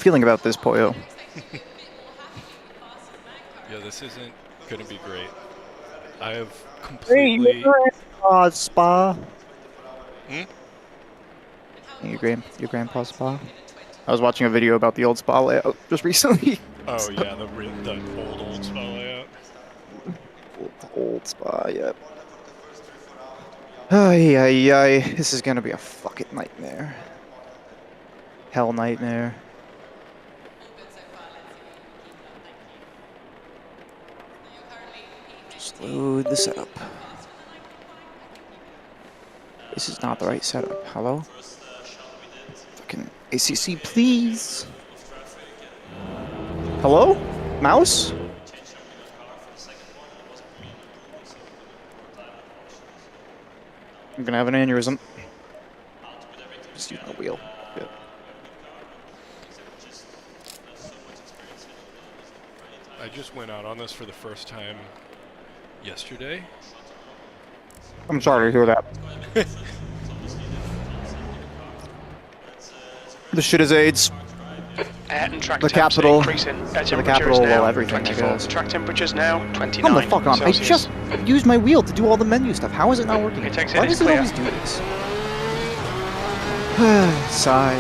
feeling about this, Pollo? Yeah, this isn't gonna be great. I have Hey, completely. grandpa's spa. Hmm? Your grandpa's spa. I was watching a video about the old spa layout just recently. Oh yeah, the old spell layout. Old spa, yeah. Ay, ay, ay. This is gonna be a fucking nightmare. Hell nightmare. Just load the setup. This is not the right setup. Hello? Fucking ACC, please. Hello? Mouse? I'm gonna have an aneurysm. Just use my wheel. Yeah. I just went out on this for the first time yesterday. I'm sorry to hear that. The shit is AIDS. Air and track The temps capital. increasing. Air The temperature is capital, now well, everything, I 24. guess. Track temperature is now 29 Come the fuck on. Celsius. I just used my wheel to do all the menu stuff. How is it not working? It takes Why it is does it clear. always do this? Sigh.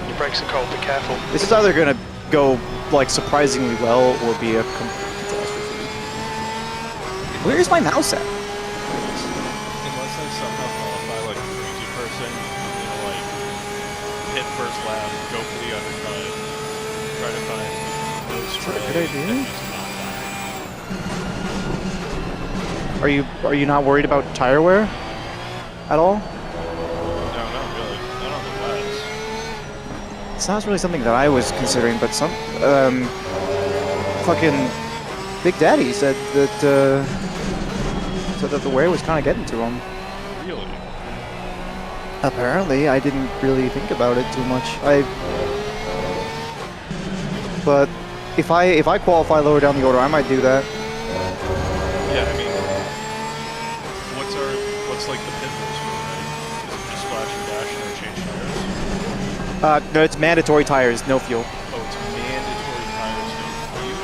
Your brakes are cold, be careful. This is either gonna go, like, surprisingly well or be a complete catastrophe. Where's my mouse at? Unless I somehow qualify like a crazy person, I'm gonna like hit first lap, go for the undercut, try to find no spray, a good idea? and just not die. Are you not worried about tire wear at all? No, not really. Not on the wets. It's not really something that I was considering, but some fucking Big Daddy said that the wear was kind of getting to him. Really? Apparently, I didn't really think about it too much. But if I qualify lower down the order, I might do that. Yeah, I mean, what's like the pit rules for that? Is it just splash and dash and then change tires? No, it's mandatory tires, no fuel. Oh, it's mandatory tires, no fuel?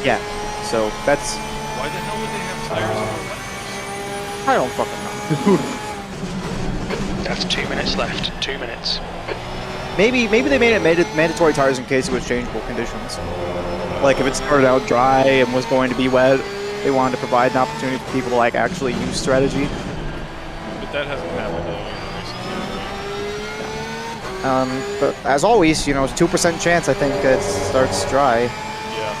Yeah, so that's. Why the hell would they have tires on the wet I don't fucking know. That's 2 minutes left. 2 minutes. Maybe they made it mandatory tires in case it was changeable conditions. Like if it started out dry and was going to be wet, they wanted to provide an opportunity for people to like actually use strategy. But that hasn't happened in racing. But as always, you know, it's 2% chance I think it starts dry. Yeah.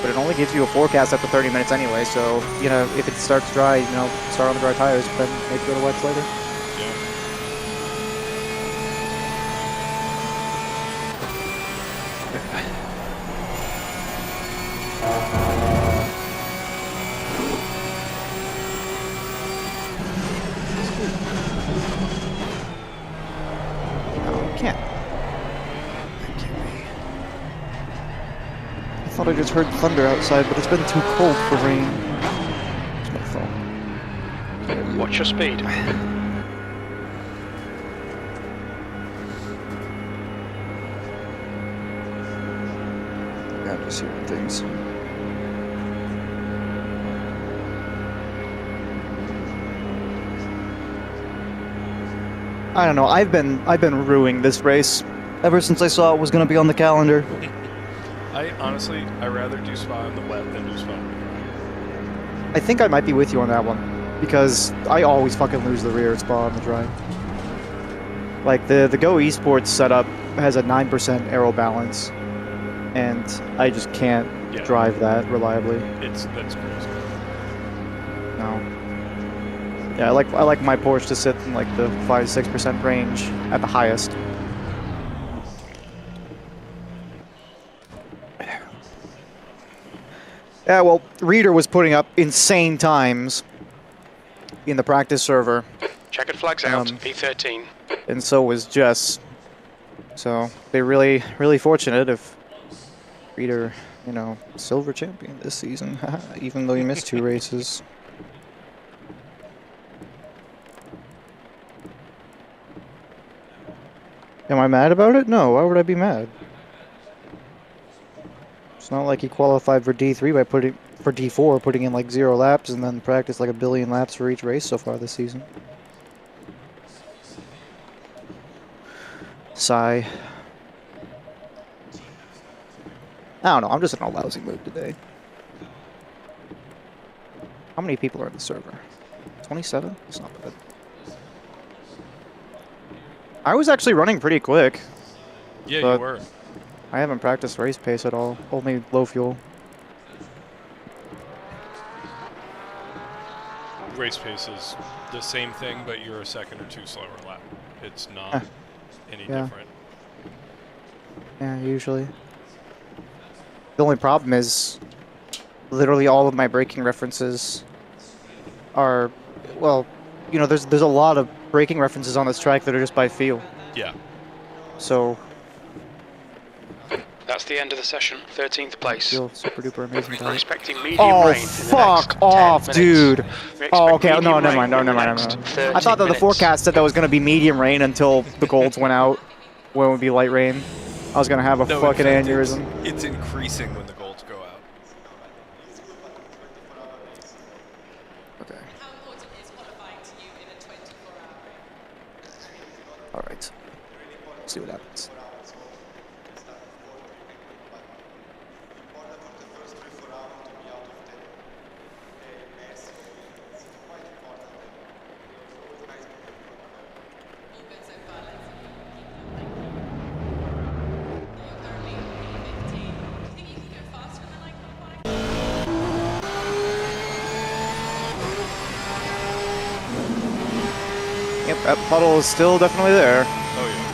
But it only gives you a forecast after 30 minutes anyway, so, you know, if it starts dry, you know, start on the dry tires, but then maybe go to wets later. Yeah. Can't. That can't be. I thought I just heard thunder outside, but it's been too cold for rain. It's my phone. Watch your speed. Yeah, I'm just hearing things. I don't know. I've been ruining this race ever since I saw it was going to be on the calendar. I rather do spa in the wet than do spa in the dry. I think I might be with you on that one because I always fucking lose the rear spa on the dry. Like the Go Esports setup has a 9% aero balance, and I just can't drive that reliably. That's crazy. No. Yeah, I like my Porsche to sit in like the 5-6% range at the highest. Yeah, well, Reader was putting up insane times in the practice server. Checkered flags out. P13. And so was Jess. So they're really, really fortunate if Reader, you know, silver champion this season, even though he missed 2 races. Am I mad about it? No, why would I be mad? It's not like he qualified for D3 by for D4, putting in like 0 laps and then practiced like a billion laps for each race so far this season. Sigh. I don't know, I'm just in a lousy mood today. How many people are in the server? 27? It's not bad. I was actually running pretty quick. Yeah, but you were. I haven't practiced race pace at all. Only low fuel. Race pace is the same thing, but you're a second or two slower lap. It's not Eh, any yeah. different. Yeah, usually. The only problem is literally all of my braking references are, well, you know, there's a lot of braking references on this track that are just by feel. Yeah. So That's the end of the session. 13th place. feel super duper amazing We're about it. expecting medium Oh, rain in the next fuck 10 off, minutes. dude. We expect Oh, okay. No, medium never rain mind. No, in the never mind. next Never mind. 30 I thought that the minutes. forecast said that was going to be medium rain until the golds went out, when it would be light rain. I was going to have a No, fucking in fact, aneurysm. it's increasing when the golds go out. Okay. How important is qualifying to you in a 24-hour race? All right. Let's see what happens. All good so far, let's keep going. You're currently P15. Do you think you can go faster than like qualifying? Yep, that puddle is still definitely there. Oh, yeah.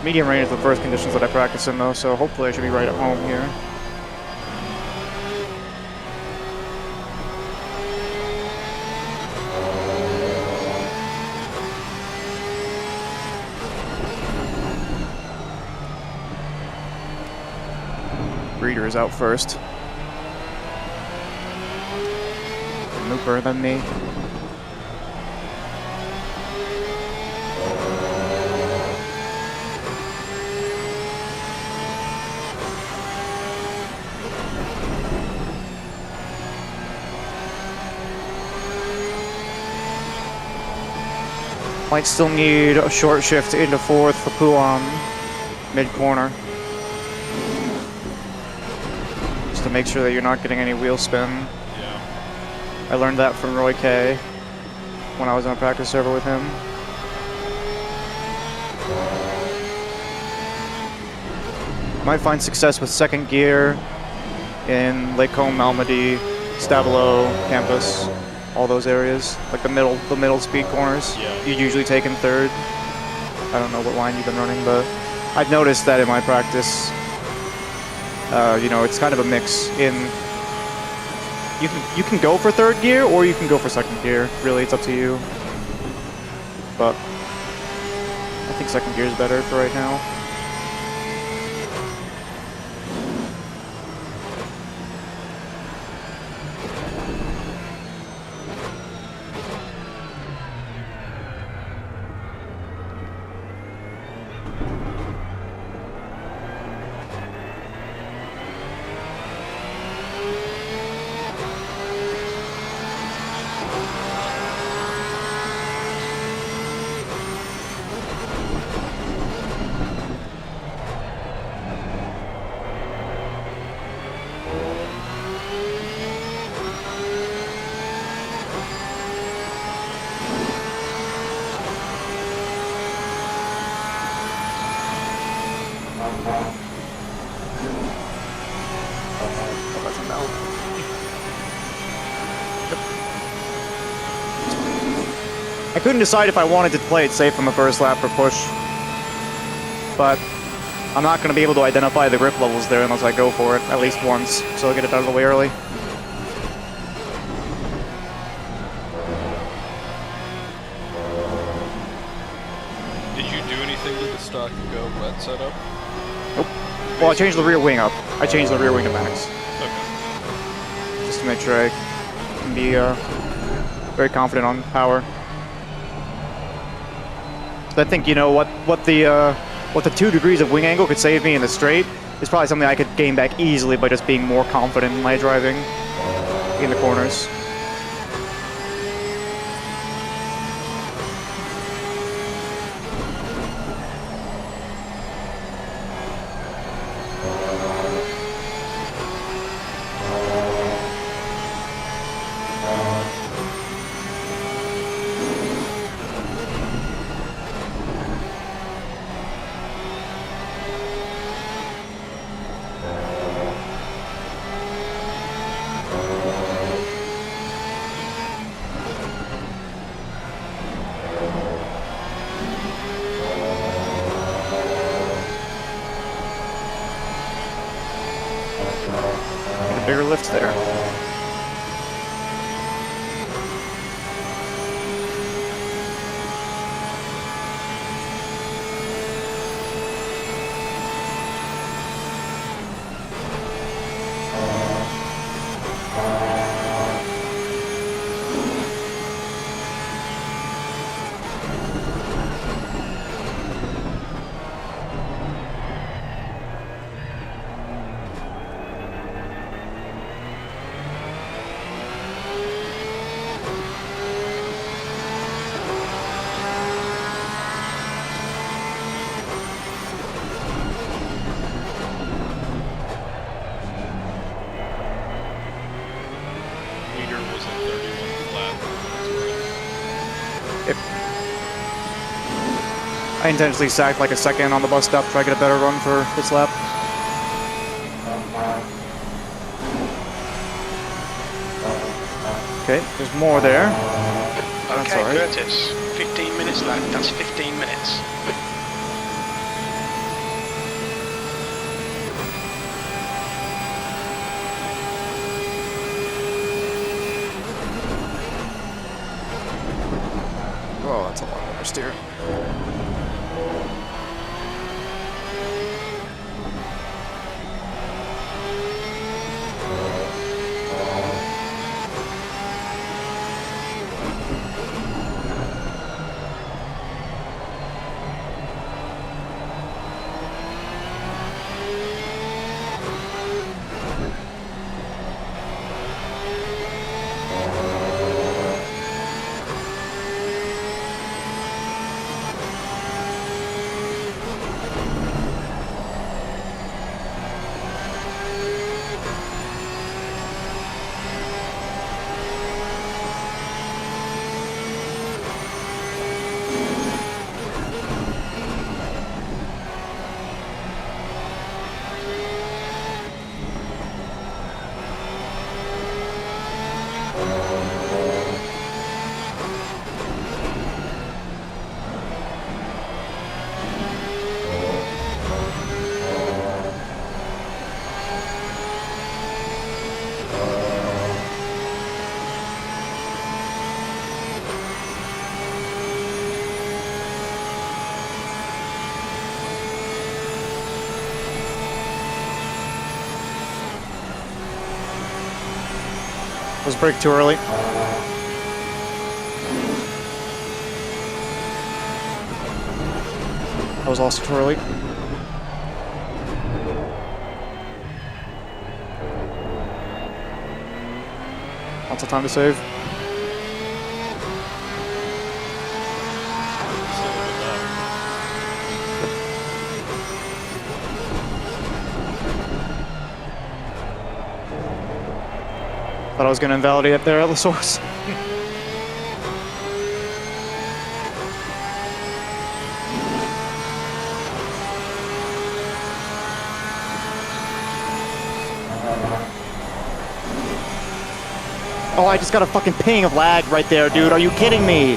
Medium rain is the first conditions that I practice in, though, so hopefully I should be right at home here. Breeder is out first. Mooper than me. Might still need a short shift into fourth for Puan, mid-corner. Just to make sure that you're not getting any wheel spin. Yeah. I learned that from Roy K. when I was on a practice server with him. Might find success with second gear in Lake Combe, Malmedy, Stabilo, Campus. All those areas, like the middle speed corners. Yeah. You usually take in third. I don't know what line you've been running, but I've noticed that in my practice. You know, it's kind of a mix. You can go for third gear or you can go for second gear. Really, it's up to you. But I think second gear is better for right now. I couldn't decide if I wanted to play it safe on the first lap or push, but I'm not going to be able to identify the grip levels there unless I go for it at least once, so I'll get it out of the way early. Did you do anything to the stock and go wet setup? Nope. Well, I changed the rear wing up. I changed the rear wing to max. Okay. Just to make sure I can be very confident on power. So I think, you know, what the 2 degrees of wing angle could save me in the straight is probably something I could gain back easily by just being more confident in my driving in the corners. Get a bigger lift there. Leader was at 31 flat. Yep. I intentionally sacked like a second on the bus stop to try to get a better run for this lap. Okay, there's more there. That's Okay, all right. Curtis. 15 minutes left. That's 15 minutes. Oh, that's a lot of oversteer. Was brake too early. I was also too early. Lots of time to save. Still with that. Thought I was going to invalidate it there at the source. Oh, I just got a fucking ping of lag right there, dude. Are you kidding me?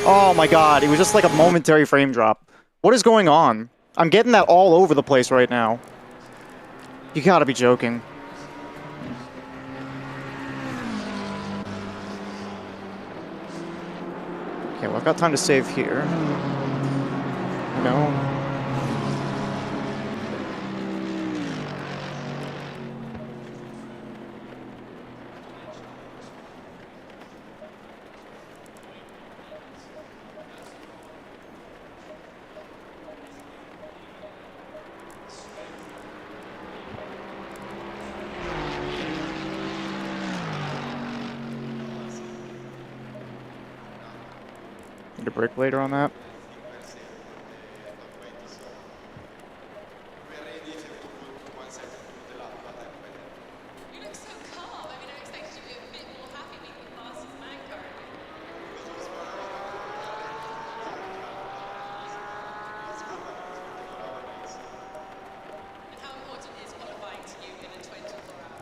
Oh my god, it was just like a momentary frame drop. What is going on? I'm getting that all over the place right now. You gotta be joking. Okay, well, I've got time to save here. No. Get a brake later on that. You look so calm. I mean, I expected you to be a bit more happy being the fastest man currently. And how important is qualifying to you in a 24-hour?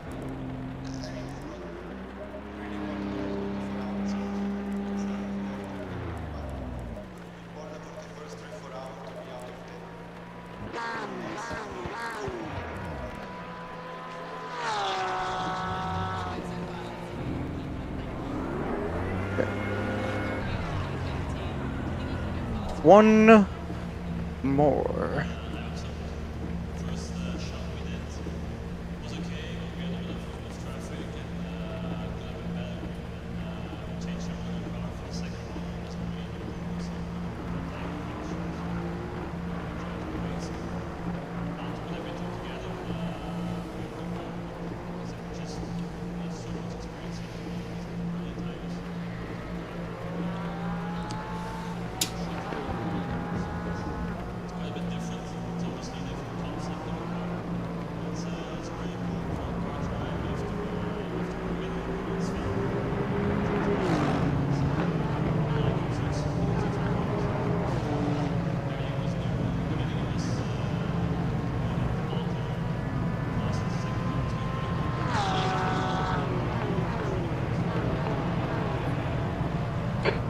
One more.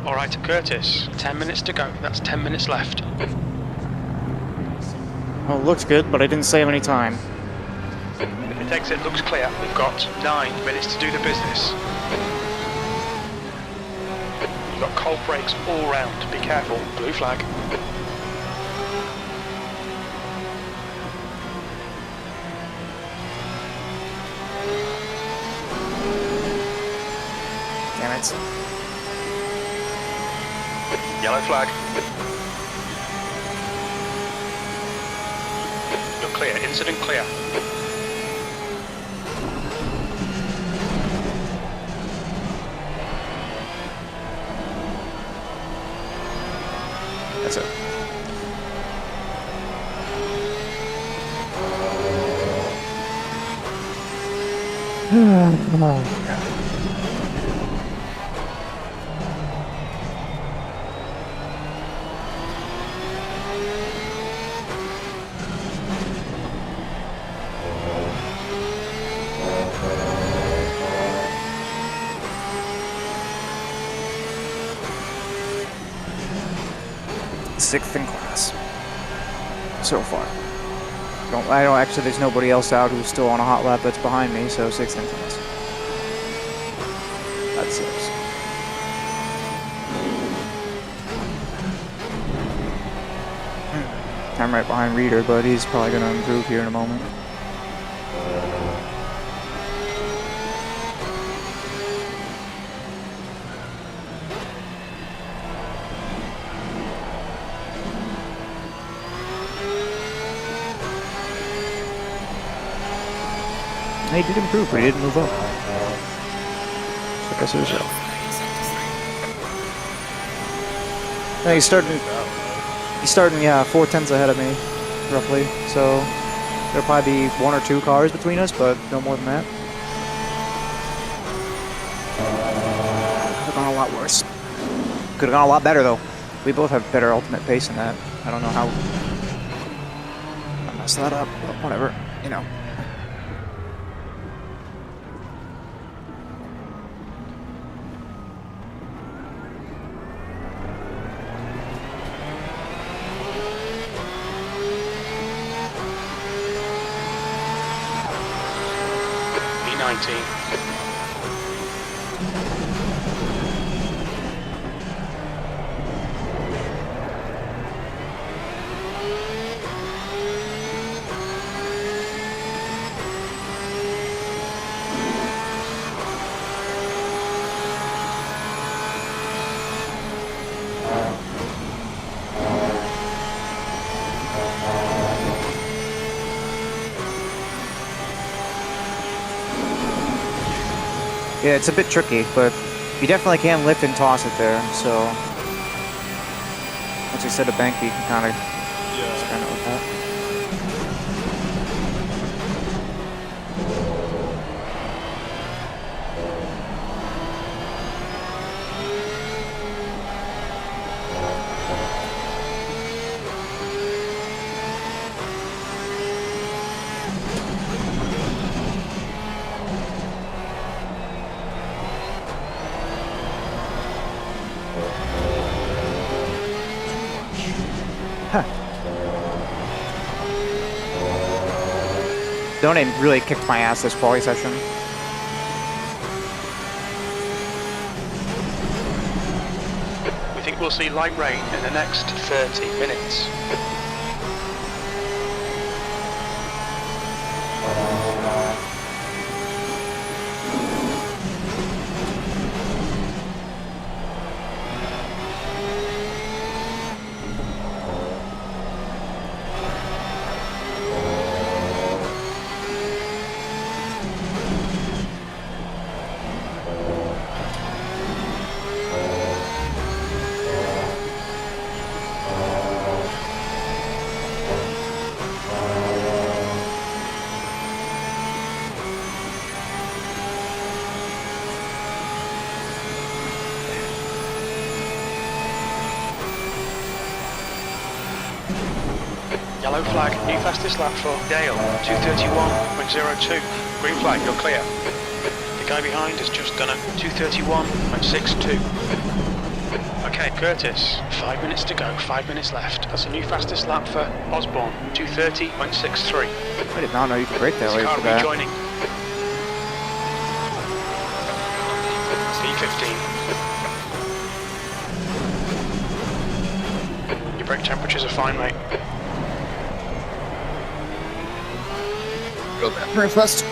All right, Curtis, 10 minutes to go. That's 10 minutes left. Oh, it looks good, but I didn't save any time. If the exit looks clear, we've got 9 minutes to do the business. You've got cold brakes all round. Be careful. Blue flag. Damn it. Yellow flag. You're clear. Incident clear. That's it. Come on. Sixth in class so far. I don't actually. There's nobody else out who's still on a hot lap that's behind me. So sixth in class. That's six. I'm right behind Reader, but he's probably going to improve here in a moment. He did improve, but he didn't move up. So I guess it was up. Yeah, he's starting, yeah, 4/10 ahead of me, roughly. So there'll probably be 1 or 2 cars between us, but no more than that. Could have gone a lot worse. Could have gone a lot better, though. We both have better ultimate pace than that. I don't know how I messed that up, but whatever, you know. B19. Yeah, it's a bit tricky, but you definitely can lift and toss it there, so Once you set a bank, you can kind of Yeah. experiment with that. Donate really kicked my ass this quali session. We think we'll see light rain in the next 30 minutes. Yellow flag, new fastest lap for Dale, 2:31.02. Green flag, you're clear. The guy behind has just done a 2:31.62. Okay, Curtis, 5 minutes to go, 5 minutes left. That's a new fastest lap for Osborne, 2:30.63. I did not know you could break that There's a late car for that. rejoining. P15. Your brake temperatures are fine, mate. Go back very fast.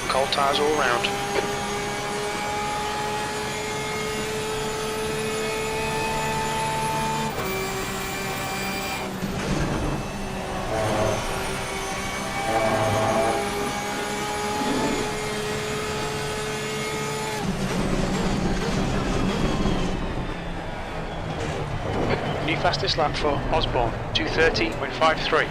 Cold tyres all round. New fastest lap for Osborne, 2:30.53.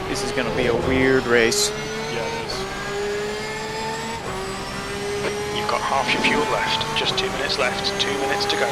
This is gonna be a weird race. Yeah, it is. You've got half your fuel left, just 2 minutes left, 2 minutes to go.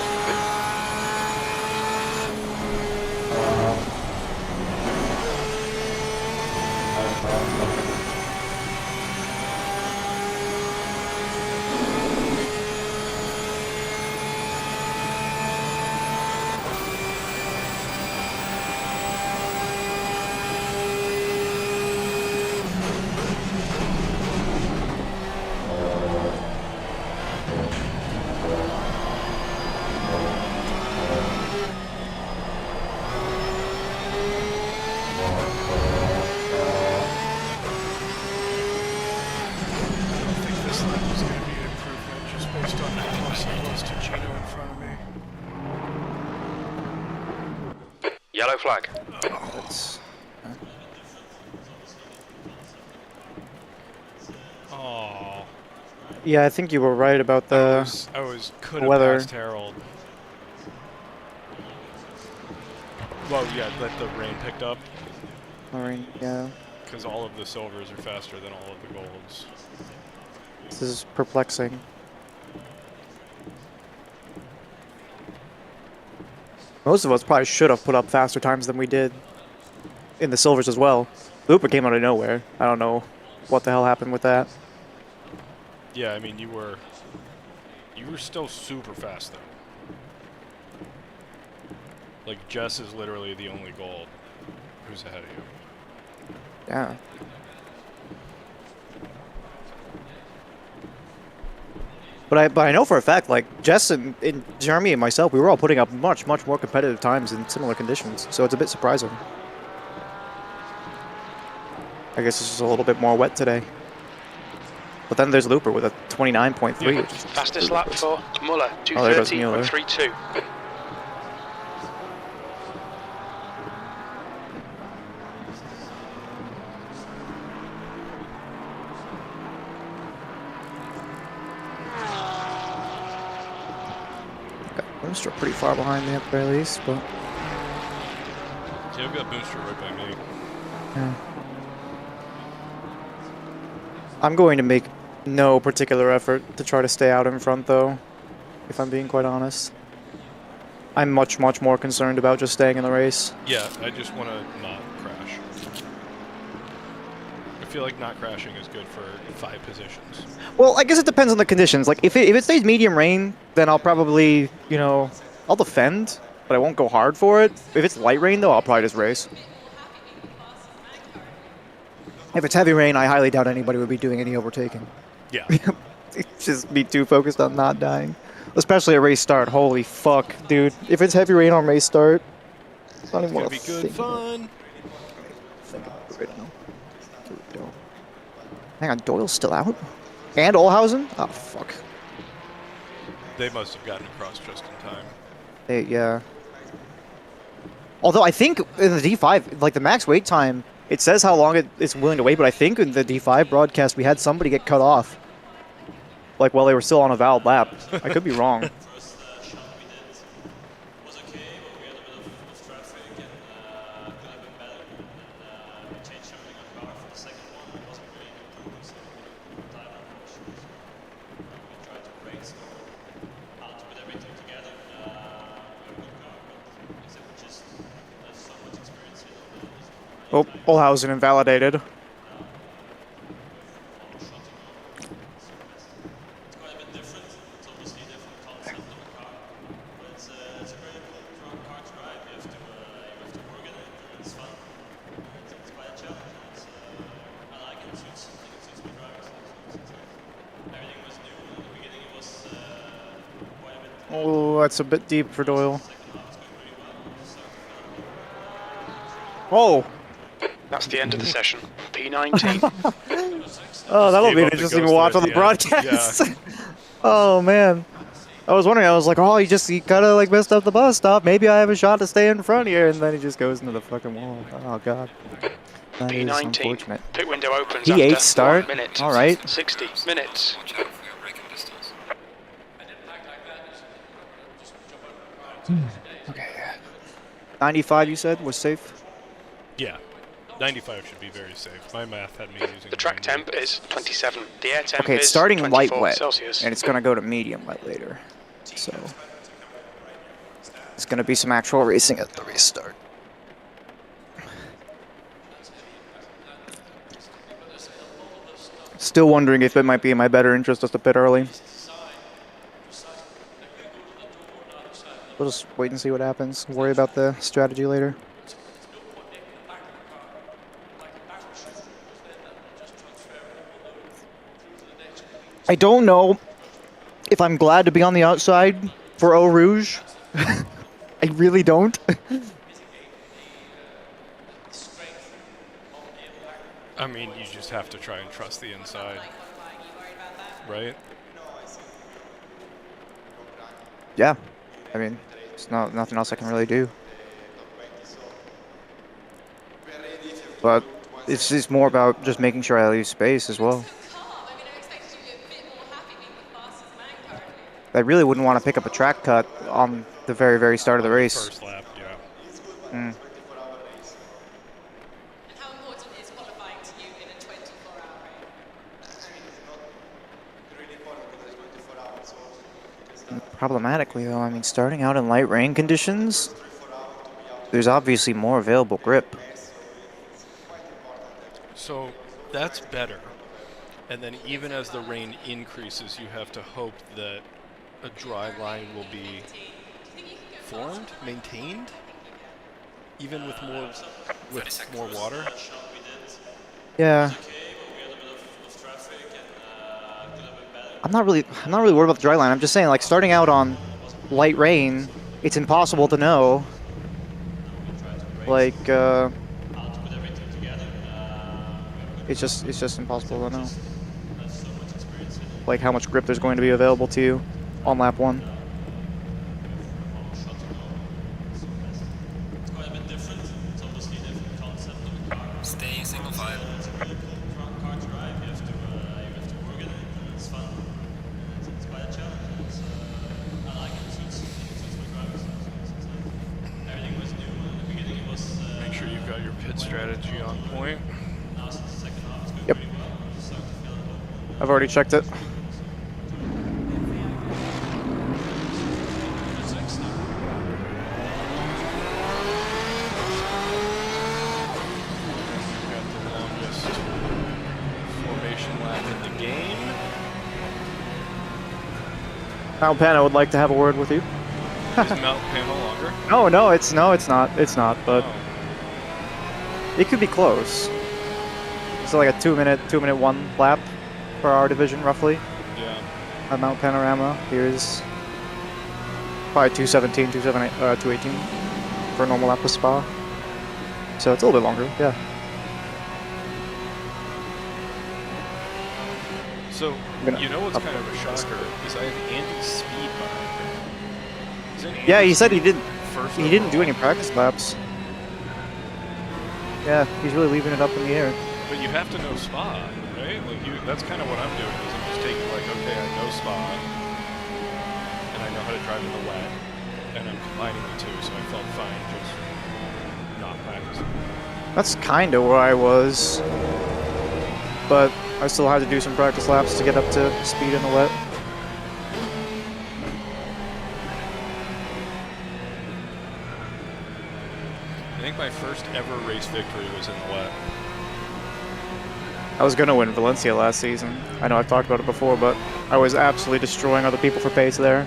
focused on how close I was to Gino in front of me. Yellow flag. That's Oh. yeah. I think you were right about the I was could have weather. passed Harold. Well, yeah, that the rain picked up. Rain, yeah. Because all of the silvers are faster than all of the golds. This is perplexing. Most of us probably should have put up faster times than we did in the silvers as well. Looper came out of nowhere. I don't know what the hell happened with that. Yeah, I mean, you were still super fast though. Like Jess is literally the only gold who's ahead of you. Yeah. But I know for a fact, like Jess and Jeremy and myself, we were all putting up much more competitive times in similar conditions. So it's a bit surprising. I guess it's just a little bit more wet today. But then there's Looper with a 29.3, Yeah. which is Fastest lap for Muller, Oh, there goes Mueller. 2:30.32. Booster pretty far behind me at the very least, but See, I've got Booster right by me. yeah. I'm going to make no particular effort to try to stay out in front, though, if I'm being quite honest. I'm much more concerned about just staying in the race. Yeah, I just want to not crash. I feel like not crashing is good for 5 positions. Well, I guess it depends on the conditions. Like, if it stays medium rain, then I'll probably, you know, I'll defend, but I won't go hard for it. If it's light rain, though, I'll probably just race. If it's heavy rain, I highly doubt anybody would be doing any overtaking. Yeah. It's just be too focused on not dying. Especially at race start. Holy fuck, dude. If it's heavy rain on race start, I don't even It's gonna want be to good think fun. about it right now. Here we go. Hang on, Doyle's still out? And Olhausen? Oh, fuck. They must have gotten across just in time. Yeah. Although I think in the D5, like the max wait time, it says how long it's willing to wait, but I think in the D5 broadcast we had somebody get cut off. Like while they were still on a valid lap. I could be wrong. Oh, Olhausen invalidated. Oh, that's a bit deep for Doyle. Oh! That's the end of the session. P19. Oh, that'll Gave be an up the interesting ghost watch at on the the end. broadcast. Oh, man. I was wondering, I was like, oh, he kind of like messed up the bus stop. Maybe I have a shot to stay in front here. And then he just goes into the fucking wall. Oh, God. That is P19. unfortunate. Pit window opens P8 after start. 1 minute. All right. 60 minutes. 95, you said, was safe? Yeah. 95 should be very safe. My math had me using The track 90. temp is 27. The air temp Okay, it's is starting 24 light wet, Celsius. and it's going to go to medium wet later. So, it's going to be some actual racing at the restart. Still wondering if it might be in my better interest just to pit early. We'll just wait and see what happens. Worry about the strategy later. I don't know if I'm glad to be on the outside for Eau Rouge. I really don't. I mean, you just have to try and trust the inside. Right? Yeah, I mean, there's nothing else I can really do. But it's just more about just making sure I leave space as well. Still calm. I mean, I expected you to be a bit more happy being the fastest man currently. I really wouldn't want to pick up a track cut on the very start of the On the race. first lap, yeah. Mm. And how important is qualifying to you in a 24-hour race? Problematically, though, I mean, starting out in light rain conditions, there's obviously more available grip. So that's better. And then even as the rain increases, you have to hope that a dry line will be formed, maintained, even with more water. Yeah. I'm not really worried about the dry line. I'm just saying, like, starting out on light rain, it's impossible to know. Like, it's just impossible to know. Like how much grip there's going to be available to you on lap 1. Stay single file. Make sure you've got your pit strategy on point. Yep. I've already checked it. Got the longest formation lap in the game. Mount Pana would like to have a word with you. Is Mount Panel longer? No, it's not. It's not, but Oh. it could be close. It's like a 2-minute 1 lap for our division, roughly. Yeah. At Mount Panorama. Here's probably 2:17, 2:18 for a normal lap with Spa. So it's a little bit longer, yeah. So, gonna you know what's up- kind of a shocker is I have Andy's speed behind him. Isn't Yeah, he Andy's said he speed didn't. first He didn't do overall? any practice laps. Yeah, he's really leaving it up in the air. But you have to know Spa, right? Like that's kind of what I'm doing. Is I'm just taking like, okay, I know Spa, and I know how to drive in the wet, and I'm combining the two, so I felt fine just not practicing. That's kind of where I was, but I still had to do some practice laps to get up to speed in the wet. I think my first ever race victory was in the wet. I was gonna win Valencia last season. I know I've talked about it before, but I was absolutely destroying other people for pace there.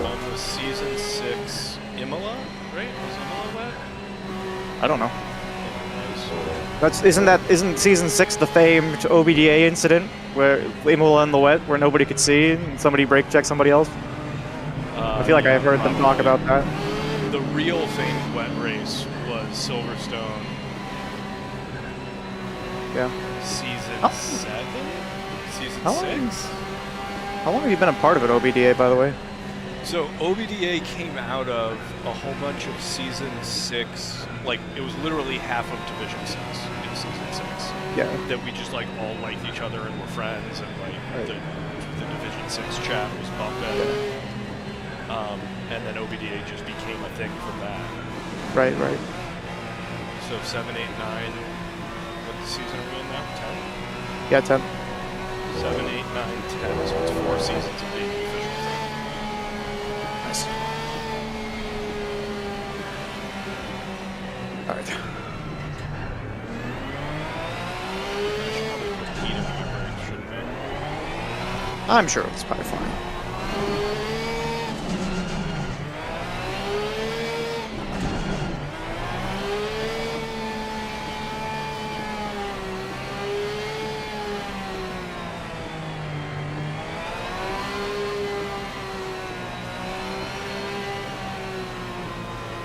On the season 6 Imola, right? Was Imola wet? I don't know. It was. Isn't season 6 the famed OBDA incident where Imola in the wet where nobody could see and somebody brake checked somebody else? I feel like Yeah, I've heard them talk probably. about that. The real famed wet race was Silverstone Yeah. season Oh. 7? Season How long? 6? How long have you been a part of it, OBDA, by the way? So OBDA came out of a whole bunch of season 6, like it was literally half of Division 6 in season 6. Yeah. That we just like all liked each other and were friends, and like Right. the Division 6 chat was bumping. And then OBDA just became a thing from that. Right. So 7, 8, 9. What season are we in now? 10? Yeah, 10. 7, 8, 9, 10. So it's 4 seasons of being the official thing. Nice. Alright. I should probably put heat on my brakes, shouldn't I? I'm sure it's probably fine.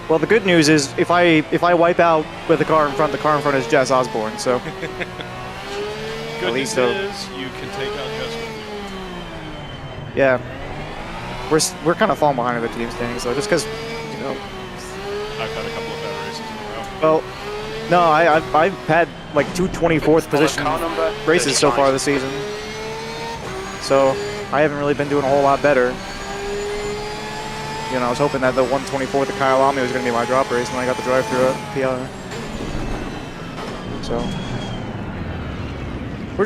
Well, the good news is if I wipe out with the car in front is Jess Osborne. So Good least news so. is you can take out Jess with you. Yeah. We're kind of falling behind in the team standings, though, just because, you know. I've had a couple of bad races in a row. Well, no, I've had like 2 24th position car number races so 35. far this season. So I haven't really been doing a whole lot better. You know, I was hoping that the 124th at Kyalami was going to be my drop race, and I got the drive-through at PR. So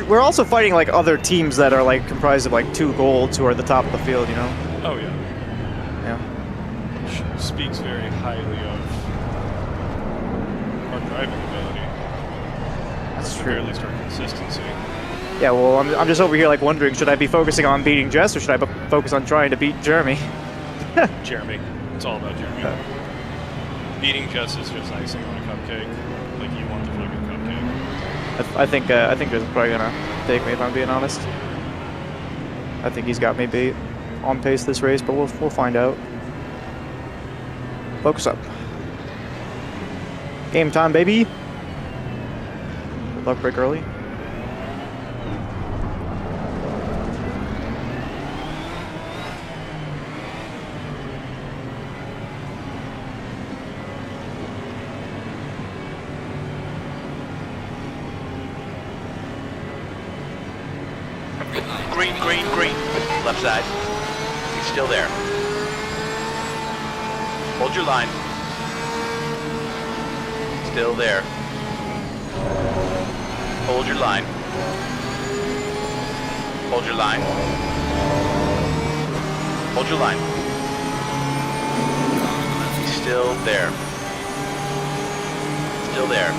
we're also fighting like other teams that are like comprised of like 2 golds who are at the top of the field. You know. Oh yeah. Yeah. Which speaks very highly of our driving ability. That's At the true. very least our consistency. Yeah. Well, I'm just over here like wondering, should I be focusing on beating Jess or should I focus on trying to beat Jeremy? Jeremy. It's all about Jeremy. Beating Jess is just icing on a cupcake. Like you want the fucking cupcake. I think Jess is probably gonna take me if I'm being honest. I think he's got me beat on pace this race, but we'll find out. Focus up. Game time, baby. Good luck, break early. Green, green, green. Left side. He's still there. Hold your line. Still there. Hold your line. Hold your line. Hold your line. He's still there. Still there.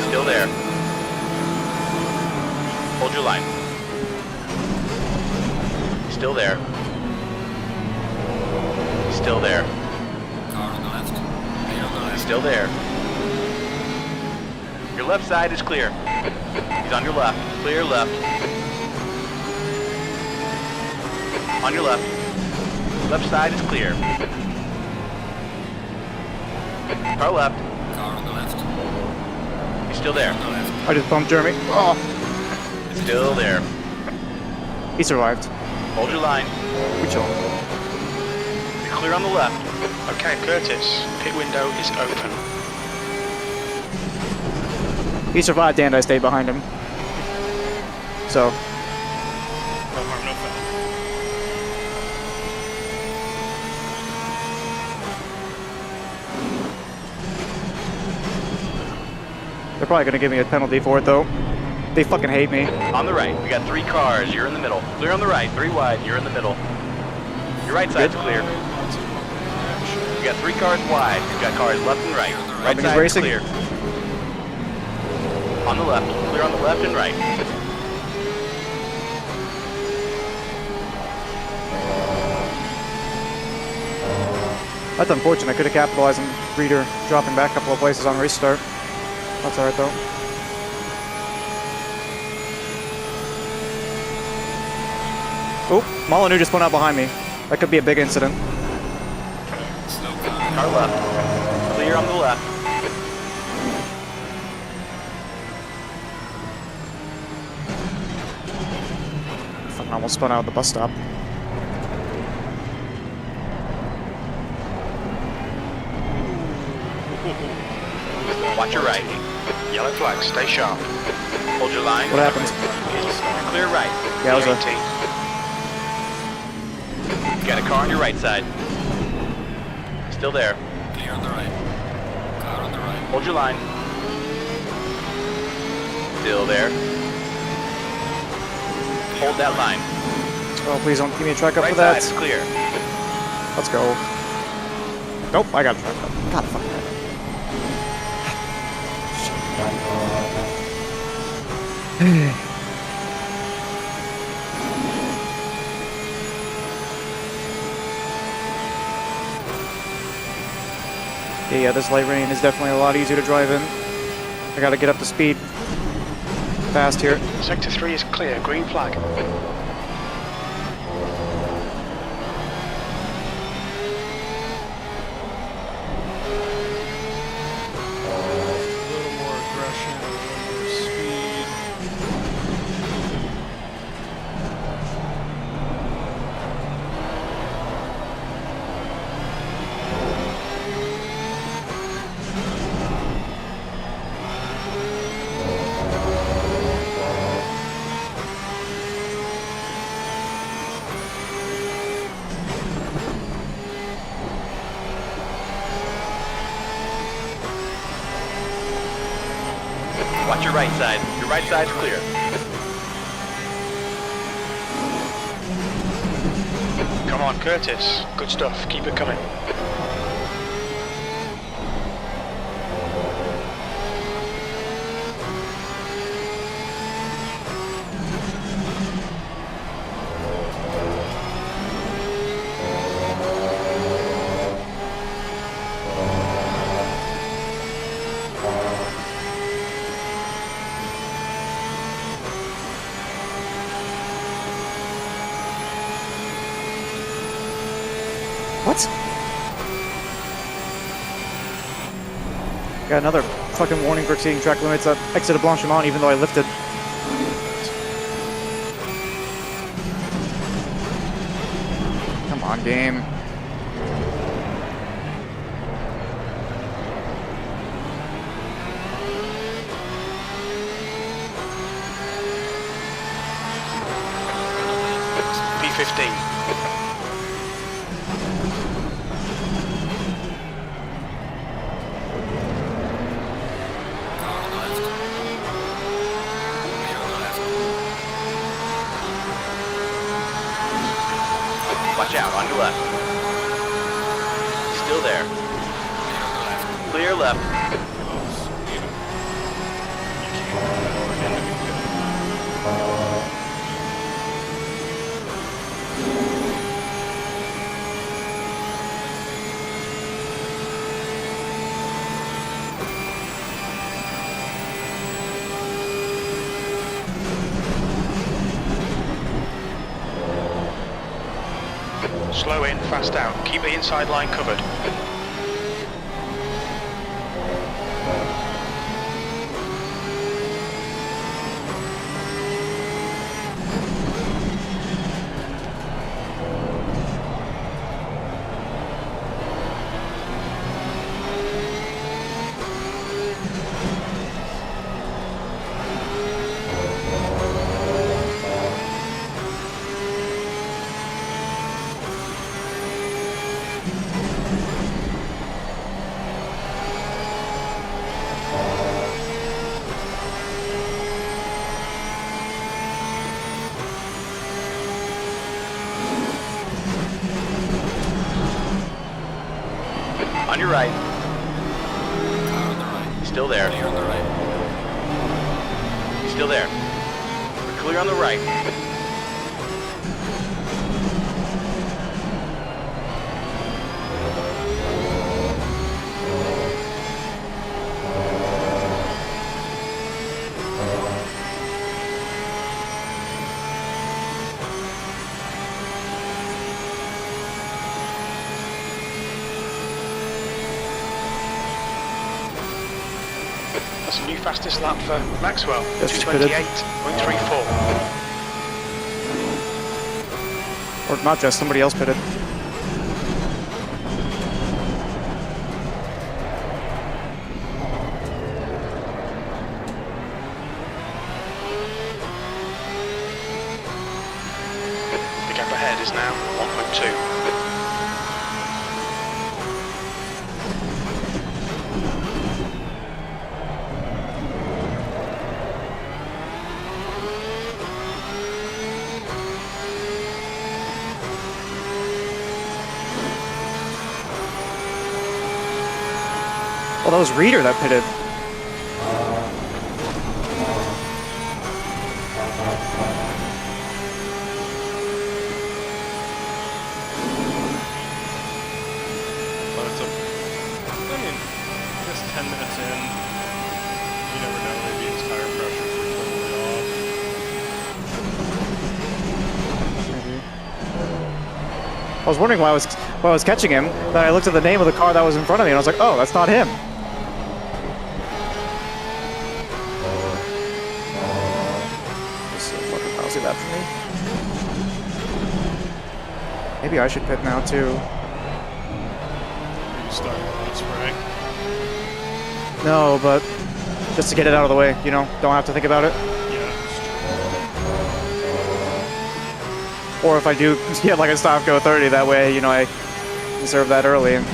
Still there. Hold your line. Still there. Still there. Car on the left. Clear on the left. Still there. Your left side is clear. He's on your left. Clear left. On your left. Left side is clear. Car left. Car on the left. He's still there. On the left. I just bumped Jeremy. Oh, Still there. he survived. Hold your line. We chill. You're clear on the left. Okay, Curtis. Pit window is open. He survived and I stayed behind him. So, No harm, no foul. they're probably going to give me a penalty for it, though. They fucking hate me. On the right. We got 3 cars. You're in the middle. Clear on the right. 3 wide. You're in the middle. Your right side's clear. You got 3 cars wide. You got cars left and right. Right Robin is side is racing. clear. On the left. Clear on the left and right. That's unfortunate. I could have capitalized on Reader dropping back a couple of places on restart. That's alright, though. Oh, Molyneux just went out behind me. That could be a big incident. Slow car. Car left. Clear on the left. Fucking almost spun out of the bus stop. Watch your right. Yellow flag. Stay sharp. Hold your line. What happened? Clear right. Yeah, it was a- 18. You got a car on your right side. Still there. Clear on the right. Car on the right. Hold your line. Still there. Hold that line. Oh, please don't give me a track up Right for that. side is clear. Let's go. Nope, I got a track up. God fucking it. Yeah, this light rain is definitely a lot easier to drive in. I gotta get up to speed fast here. Sector 3 is clear. Green flag. A little more aggression, a little more speed. Watch your right side. Your right side's clear. Come on, Curtis. Good stuff. Keep it coming. What? Got another fucking warning for exceeding track limits at exit of Blanchimont, even though I lifted. Come on, game. P15. Car on the left. Clear on the left. Watch out, on your left. Still there. Clear on the left. Clear left. Slow in, fast out. Keep the inside line covered. On your right. Car on the right. Still there. Clear on the right. Still there. We're clear on the right. That's a new fastest lap for Maxwell. That's just pitted. 228.34. Or not just, somebody else pitted. The gap ahead is now 1.2. Well, that was Reader that pitted. But it's I mean, I guess 10 minutes in, you never know, maybe his tire pressures were totally off. I was wondering why I was catching him. Then I looked at the name of the car that was in front of me, and I was like, "Oh, that's not him." This is a fucking lousy lap for me. Maybe I should pit now too. Are you starting on spray? No, but just to get it out of the way, you know, don't have to think about it. Yeah, it's true. Or if I do get like a stop go 30, that way, you know, I deserve that early and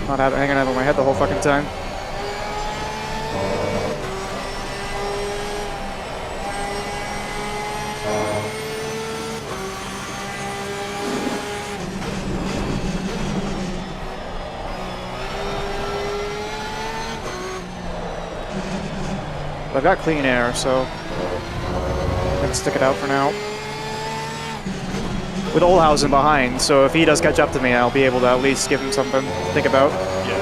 not have it hanging over my head the whole fucking time. But I've got clean air, so I'm gonna stick it out for now. With Olhausen behind, so if he does catch up to me, I'll be able to at least give him something to think about. Yeah.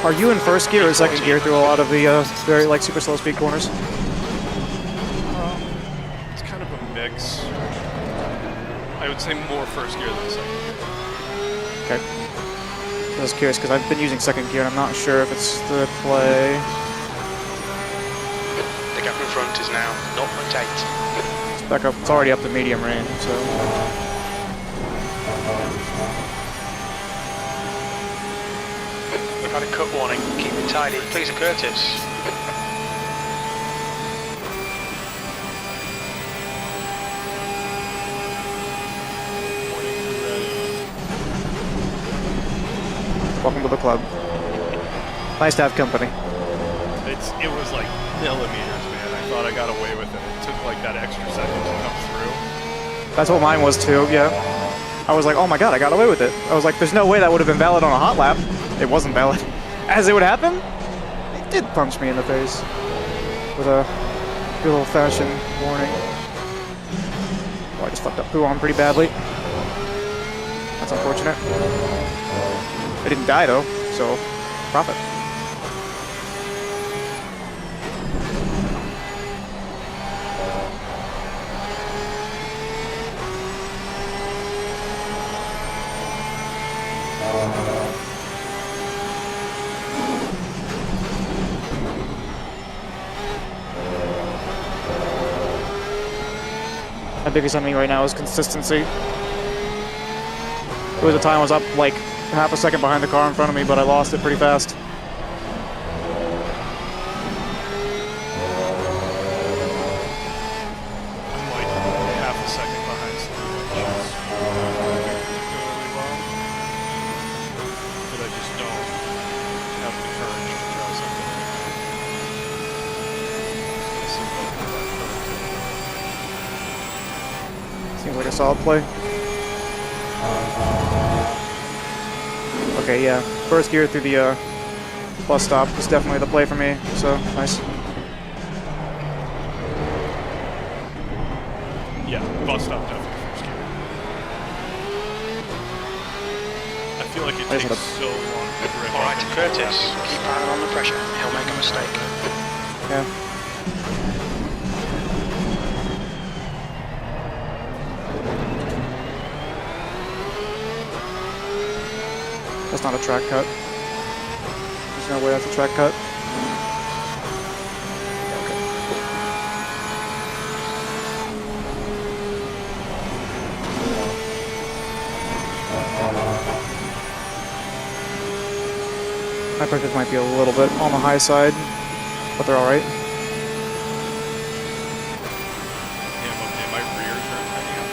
Are you in first gear or second gear through a lot of the very like super slow speed corners? It's kind of a mix. I would say more first gear than second gear. Okay. I was curious because I've been using second gear and I'm not sure if it's the play. The gap in front is now 0.8. It's back up. It's already up to medium range, so. We've had a cut warning. Keep it tidy. Please, Curtis. Welcome to the club. Nice to have company. It was like millimeters, man. I thought I got away with it. It took like that extra second to come through. That's what mine was too, yeah. I was like, oh my god, I got away with it. I was like, there's no way that would have been valid on a hot lap. It wasn't valid. As it would happen, it did punch me in the face. With a good old-fashioned warning. Oh, I just fucked up Puon pretty badly. That's unfortunate. I didn't die though, so profit. My biggest enemy right now is consistency. There was a time I was up like half a second behind the car in front of me, but I lost it pretty fast. I'm like half a second behind Steve, which is particularly well. But I just don't have the courage to try something like that. Just gonna sit back and let it Seems like a solid play. Okay, yeah. First gear through the bus stop was definitely the play for me, so nice. Yeah, bus stop definitely first gear. I feel like it I just takes had so long to grip All up right, and Curtis. Keep piling on the pressure. He'll make a mistake. Yeah. That's not a track cut. There's no way that's a track cut. My practice might be a little bit on the high side, but they're alright. Damn, okay, my rears are heading up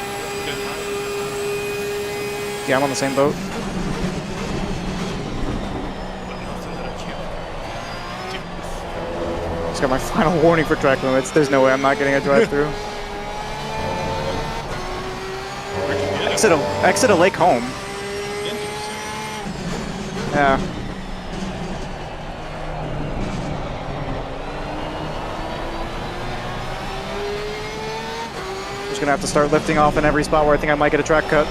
good time. Yeah, I'm on the same boat. But nothing that I can't do. Just got my final warning for track limits. There's no way I'm not getting a drive-through. Where'd you get Exit a lake home. it? Interesting. Yeah. Just gonna have to start lifting off in every spot where I think I might get a track cut.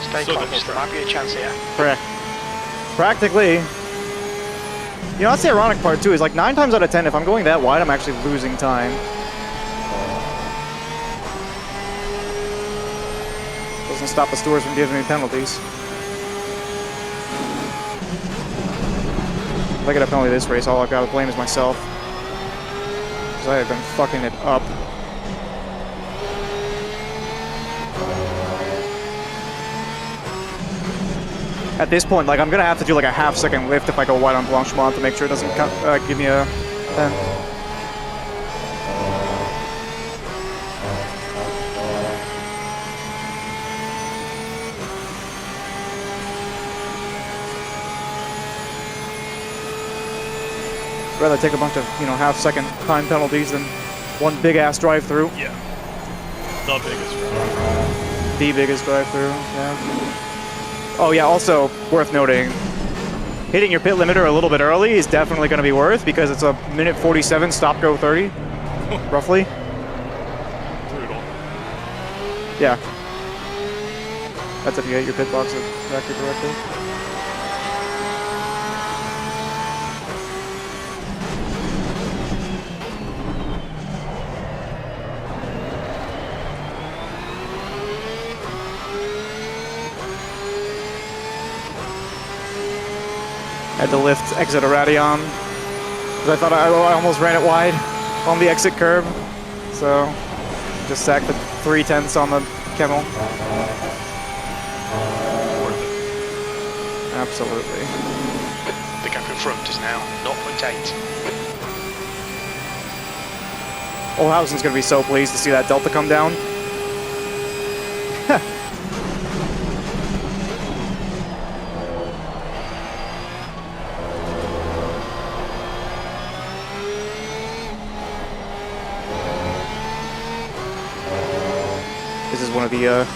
Stay So the close. whole There might be a chance here. Practically. You know, that's the ironic part too, is like 9 times out of 10, if I'm going that wide, I'm actually losing time. Doesn't stop the stewards from giving me penalties. If I get a penalty this race, all I've got to blame is myself. Because I have been fucking it up. At this point, like, I'm gonna have to do like a half-second lift if I go wide on Blanchimont to make sure it doesn't give me a pen. Rather take a bunch of, you know, half-second time penalties than one big-ass drive-through. Yeah. The biggest drive. The biggest drive-through, yeah. Oh yeah, also worth noting, hitting your pit limiter a little bit early is definitely going to be worth because it's a minute 47 stop go 30, roughly. Brutal. Yeah. That's if you hit your pit box exactly correctly. Had to lift exit a Radion because I thought I almost ran it wide on the exit curb, so just sacked the 3/10 on the Kemmel. Worth it. Absolutely. The gap in front is now 0.8. Olhausen's gonna be so pleased to see that Delta come down. This is one of the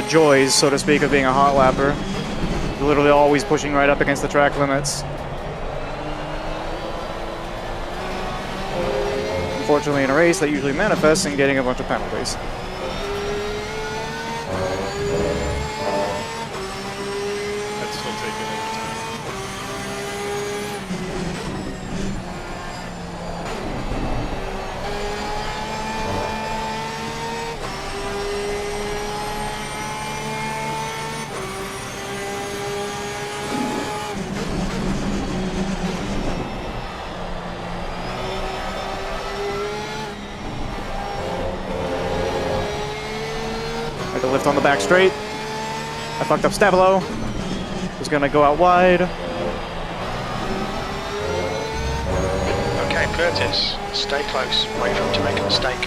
joys, so to speak, of being a hot lapper. You're literally always pushing right up against the track limits. Unfortunately, in a race, that usually manifests in getting a bunch of penalties. I'd still take it every time. Had to lift on the back straight. I fucked up Stabilo. Was gonna go out wide. Okay, Curtis, stay close. Wait for him to make a mistake.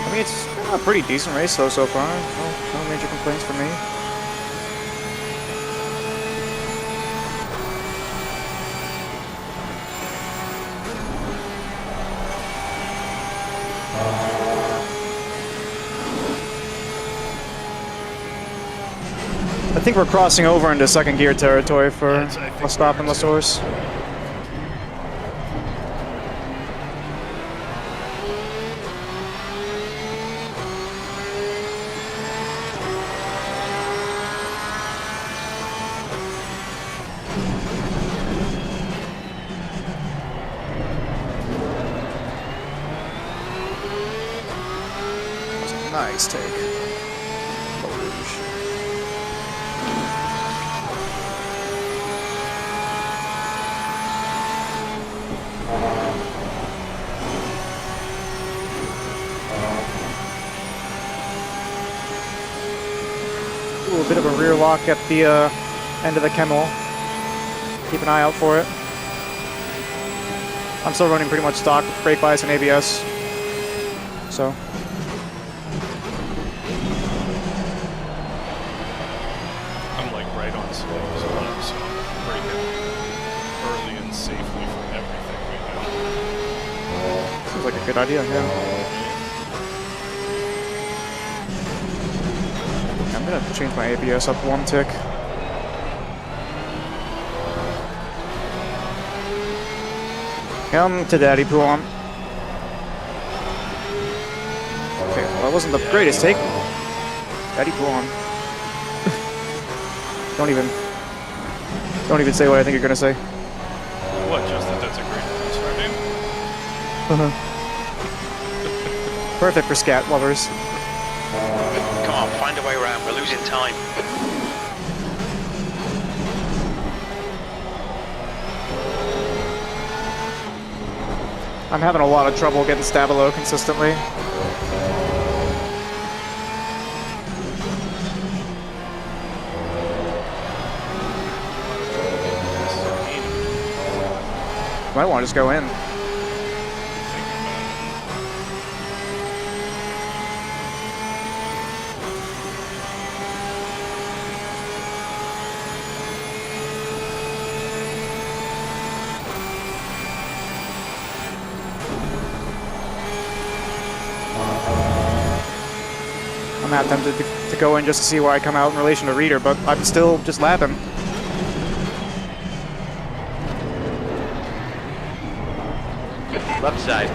I mean, it's been a pretty decent race though so far. No major complaints from me. I think we're crossing over into second gear territory for Yes, I think a stop we in are the too. source. That was a nice take. Ooh, a bit of a rear lock at the end of the Kemmel. Keep an eye out for it. I'm still running pretty much stock brake bias and ABS. So. I'm like right on swings on it, so break it early and safely from everything right now. Seems like a good idea, yeah. I'm gonna change my ABS up one tick. Come to Daddy Puon. Okay, well that wasn't the greatest take. Daddy Puon. Don't even say what I think you're gonna say. What, just that that's a great start name? Perfect for scat lovers. Come on, find a way around. We're losing time. I'm having a lot of trouble getting Stabilo consistently. Might want to just go in. I'm not tempted to go in just to see where I come out in relation to Reader, but I'm still just lapping. Left side.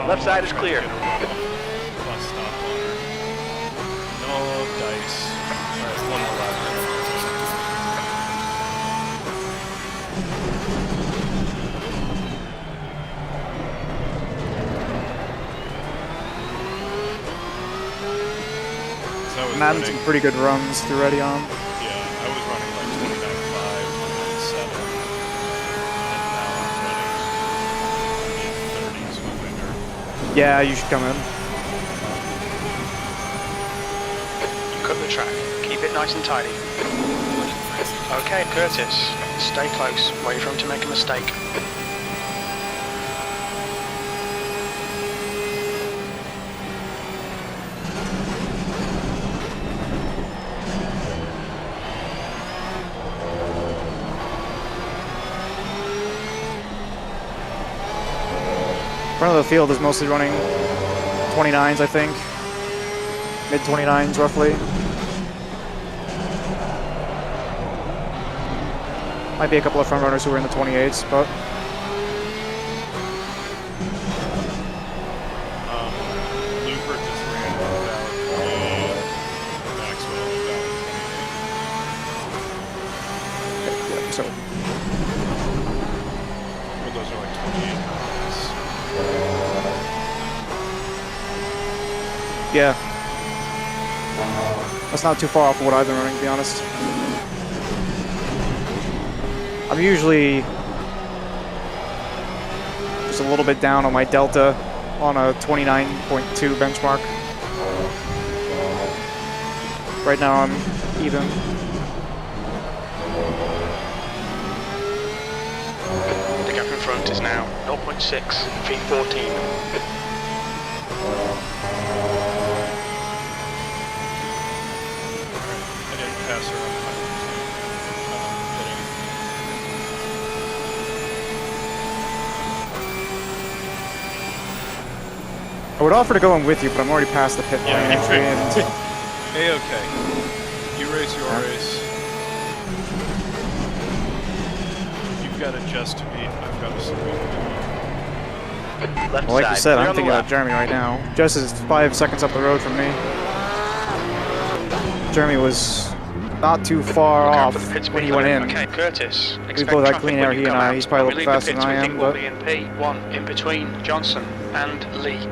Left side is clear. Bus stop on her. No dice. Alright, one more lap. So I was I'm having running, some pretty good runs through Redion. yeah, I was running like 29.5, 29.7, and now I'm running mid-30s with Winger. Yeah, you should come in. You cut the track. Keep it nice and tidy. Okay, Curtis. Stay close. Wait for him to make a mistake. Front of the field is mostly running 29s, I think. Mid 29s, roughly. Might be a couple of front runners who are in the 28s, but Looper just ran about Maxwell about 28. yeah, so Well, those are like 28 miles. yeah. That's not too far off of what I've been running, to be honest. I'm usually just a little bit down on my delta on a 29.2 benchmark. Right now I'm even. The gap in front is now 0.6 V14. I didn't pass her on the I would offer to go in with you, but I'm already past the pit lane. Yeah, me too. and A-okay. You race your race. You've got a just to beat. I've got a supreme. Left well, like side. you said, Clear I'm on the thinking about left. Jeremy right now. Jess is 5 seconds up the road from me. Jeremy was not too far Look out off for the pits when he below. went in. Okay, Curtis. We Expect both had traffic clean when air, you he and come I. out. He's probably a When we little leave the faster pits, than I we am, think we'll but be in P1 in between Johnson and Lee.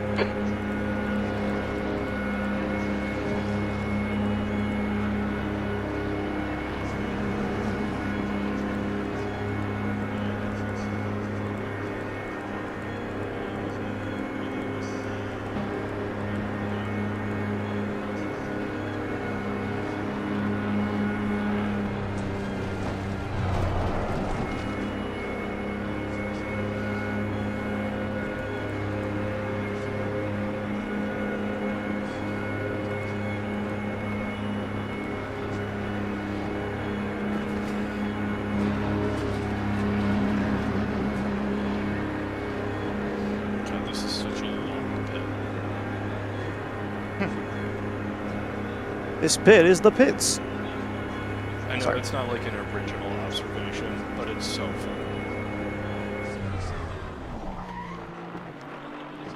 God, this is such a long pit. this pit is the pits. I know Sorry. it's not like an original observation, but it's so funny.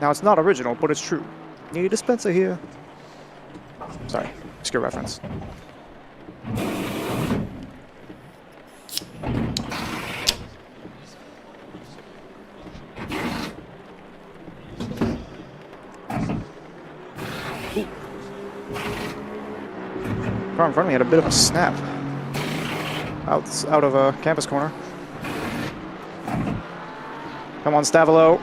Now, it's not original, but it's true. Need a dispenser here. Sorry, obscure reference. Car in front of me had a bit of a snap. Out of a campus corner. Come on, Stavilo.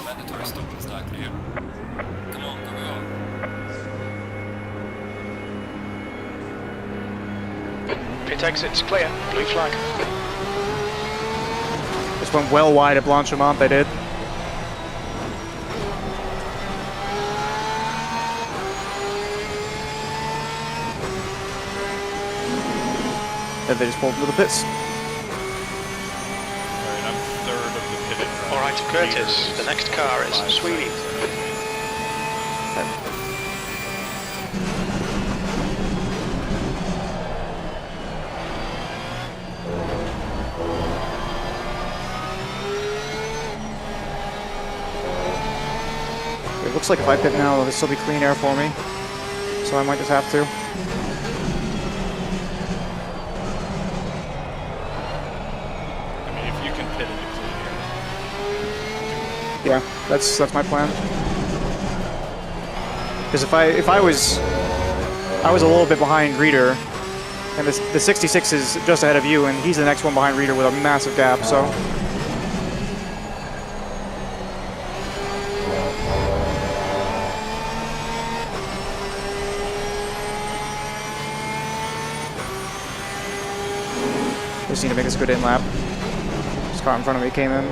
Mandatory stop and start clear. Come on, go, go. Pit exit's clear. Blue flag. Just went well wide at Blanchimont, they did. And they just pulled into the pits. Alright, I'm third of the pitted drive. All right, Curtis. The next car is Sweeney. It looks like if I pit now, there'll still be clean air for me. So I might just have to. I mean, if you can pit into clean air. Yeah, that's my plan. Because if I was a little bit behind Reader, and the 66 is just ahead of you, and he's the next one behind Reader with a massive gap. So just need to make this a good in lap. This car in front of me came in.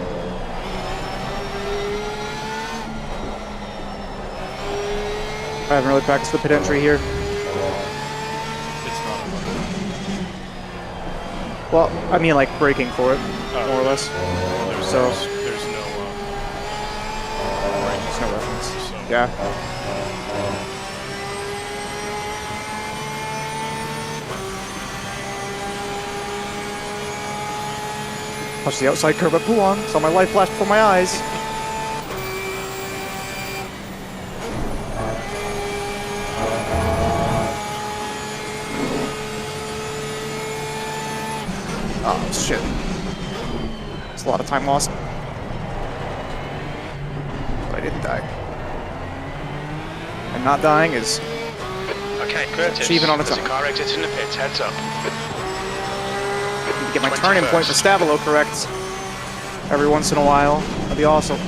I haven't really practiced the pit entry here. It's not a Well, I mean like braking for it, Oh, more or less. there's, So- there's no There's no reference. so Yeah. Watch the outside curve at Pouan. Saw my life flash before my eyes. Oh shit. It's a lot of time lost. But I didn't die. And not dying is Okay, Curtis. Achievement on its There's a own. car exiting the pits. Heads up. need to get my turning point for Stavilo correct every once in a while. That'd be awesome.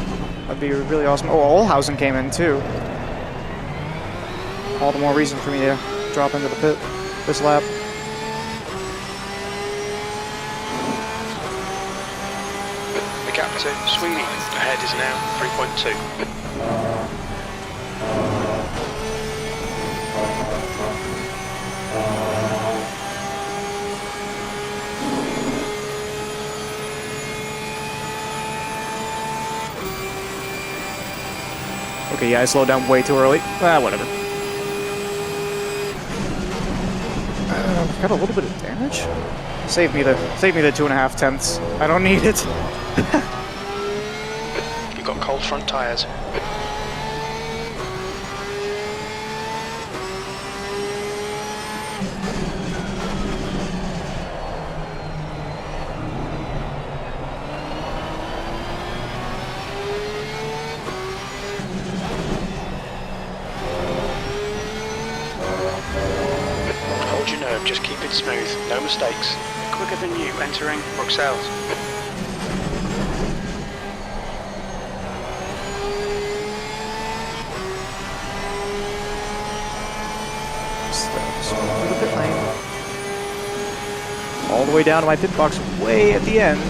That'd be really awesome. Oh, Olhausen came in too. All the more reason for me to drop into the pit this lap. The gap to Sweeney ahead is now 3.2. Okay, yeah, I slowed down way too early. Whatever. Got a little bit of damage. Save me the 2.5 tenths. I don't need it. You've got cold front tyres. Hold your nerve, just keep it smooth, no mistakes. Quicker than you entering Bruxelles. Just over the pit lane. All the way down to my pit box, way at the end.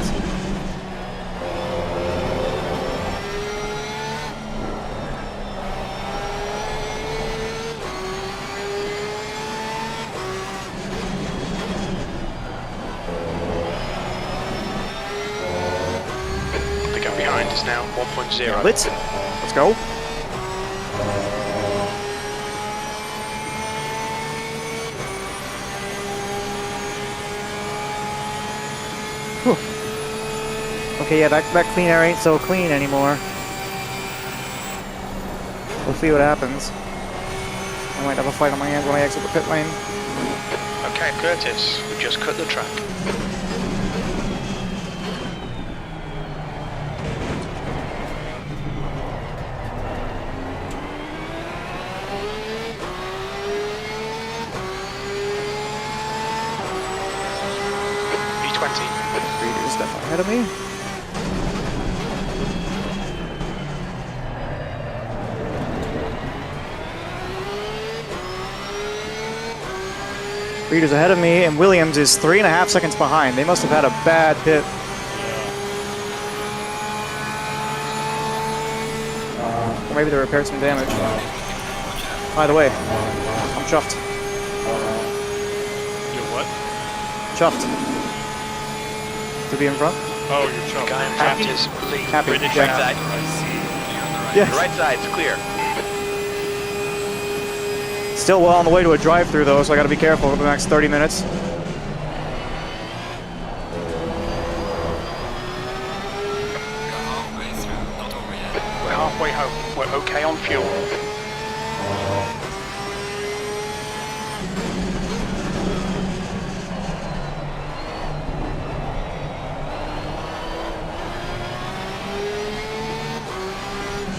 The gap behind is now 1.0. Let's go. Whew. Okay, yeah, that clean air ain't so clean anymore. We'll see what happens. I might have a fight on my hands when I exit the pit lane. Okay, Curtis, we've just cut the track. E20. Reader's definitely ahead of me. Reeder's ahead of me, and Williams is 3.5 seconds behind. They must have had a bad pit. Or maybe they repaired some damage. By the way, I'm chuffed. You're what? Chuffed. To be in front? Oh, you're chuffed. Guy in front is Lee. Happy. Right Yeah. side. Yes. The right side's clear. Still well on the way to a drive-through though, so I gotta be careful for the next 30 minutes. Halfway through, not over yet. We're halfway home. We're okay on fuel.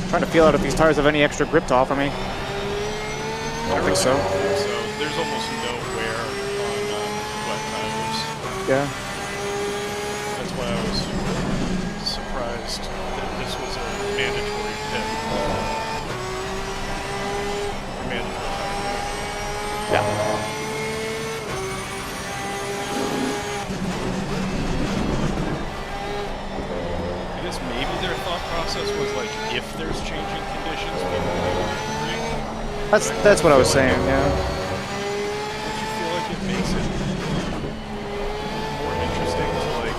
Trying to feel out if these tires have any extra grip to offer me. I don't think so. So there's almost no wear on wet tires. Yeah. That's why I was surprised that this was a mandatory pit. Or mandatory tire. Yeah. I guess maybe their thought process was like, if there's changing conditions, people will agree. That's what I was saying, yeah. Don't you feel like it makes it more interesting to like,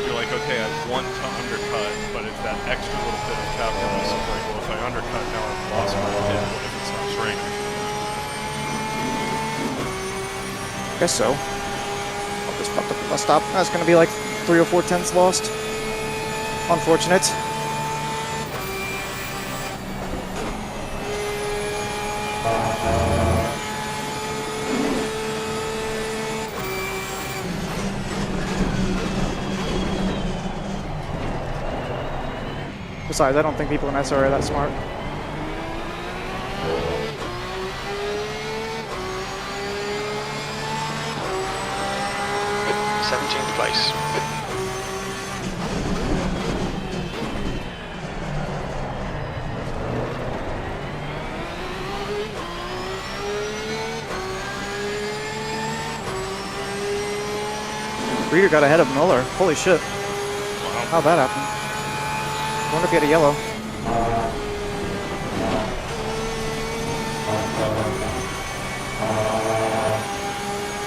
you're like, okay, I want to undercut, but it's that extra little bit of calculus of like, well, if I undercut, now I've lost my pit. What if it stops raining? Guess so. I'll just fuck up the bus stop. That's gonna be like 3 or 4 tenths lost. Unfortunate. Besides, I don't think people in SR are that smart. Seventeenth place. Reeder got ahead of Muller. Holy shit. Wow. How'd that happen? I wonder if he had a yellow.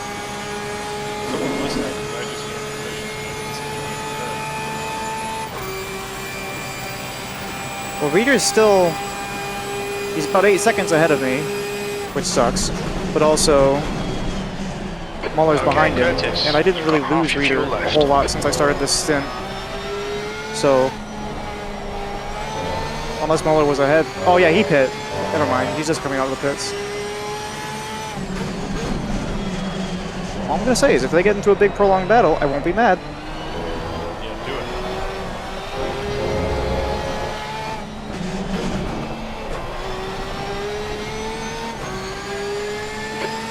So what was that? 'Cause I just got information and I didn't see anything. Well, Reeder's still... He's about 8 seconds ahead of me, which sucks. But also, Muller's Okay, behind him. Curtis, And I didn't you've really got half lose your Reeder fuel a left. whole lot since I started this stint. So... Unless Muller was ahead. Oh yeah, he pit. Never mind, he's just coming out of the pits. All I'm gonna say is if they get into a big prolonged battle, I won't be mad. Yeah, do it.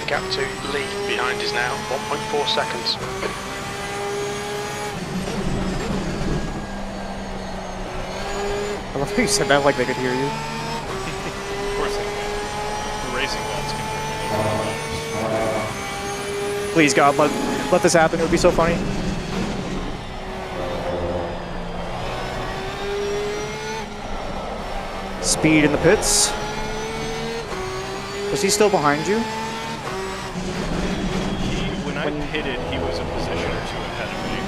The gap to Lee behind is now 1.4 seconds. I love how you said that like they could hear you. Of course they can. The racing gods can hear me. That's what matters. Please God, let this happen, it would be so funny. Speed in the pits. Was he still behind you? When I pitted, he was a position or two ahead of me.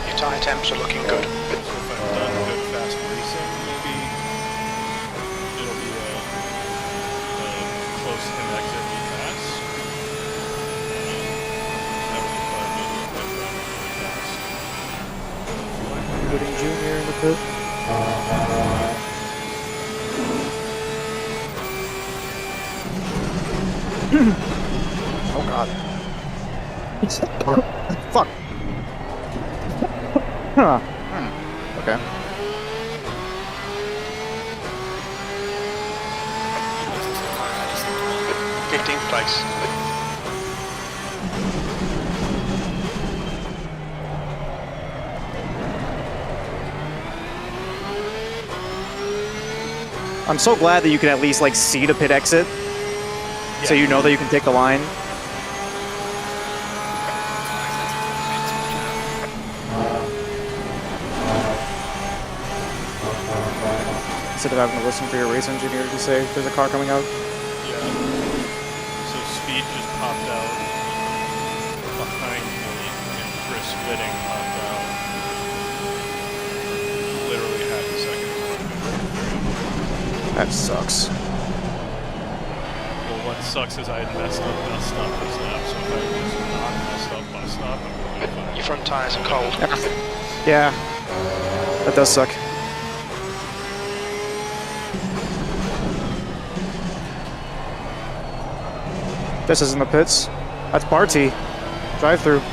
Your tyre temps are looking good. So if I've done good fast racing, maybe it'll be a close and exit be fast. That would require me to get around really fast. Putting Junior in the pit. Oh God. Fuck. Huh. Okay. Listen to the car, I just need to 15th place. I'm so glad that you can at least like see the pit exit, so you know that you can take the line. Instead of having to listen for your race engineer to say there's a car coming out. Yeah. So speed just popped out behind me, and Chris Whitting popped out literally half a second in front of me. That sucks. Well, what sucks is I had messed up bus stop this lap, so if I was not messed up bus stop, I would have been fine. Your front tyres are cold. Yeah, that does suck. This is in the pits. That's Barty. Drive through. Do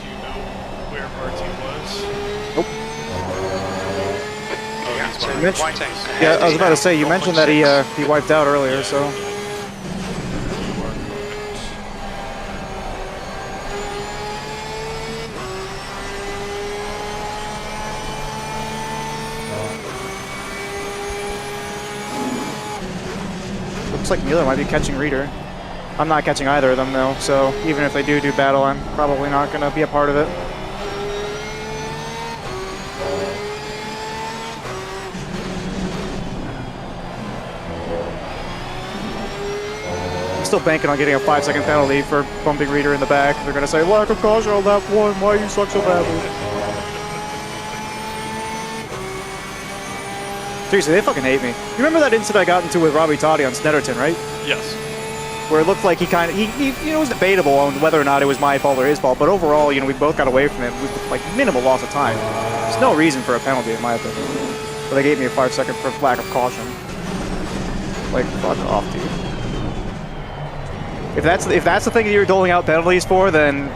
you know where Barty was? Nope. Yeah, he's so fine. Mitch- Whiting. Yeah, I was about to say, you mentioned that he 0.6. wiped out earlier, so. You are correct. Looks like Mueller might be catching Reader. I'm not catching either of them though, so even if they do battle, I'm probably not going to be a part of it. I'm still banking on getting a 5-second penalty for bumping Reader in the back. They're going to say, lack of caution on lap 1, why you suck so badly? Seriously, they fucking hate me. You remember that incident I got into with Robbie Totti on Snetterton, right? Yes. Where it looked like he kind of, it was debatable on whether or not it was my fault or his fault, but overall, we both got away from it with like minimal loss of time. There's no reason for a penalty, in my opinion. But they gave me a 5-second for lack of caution. Like, fuck off, dude. If that's the thing that you're doling out penalties for, then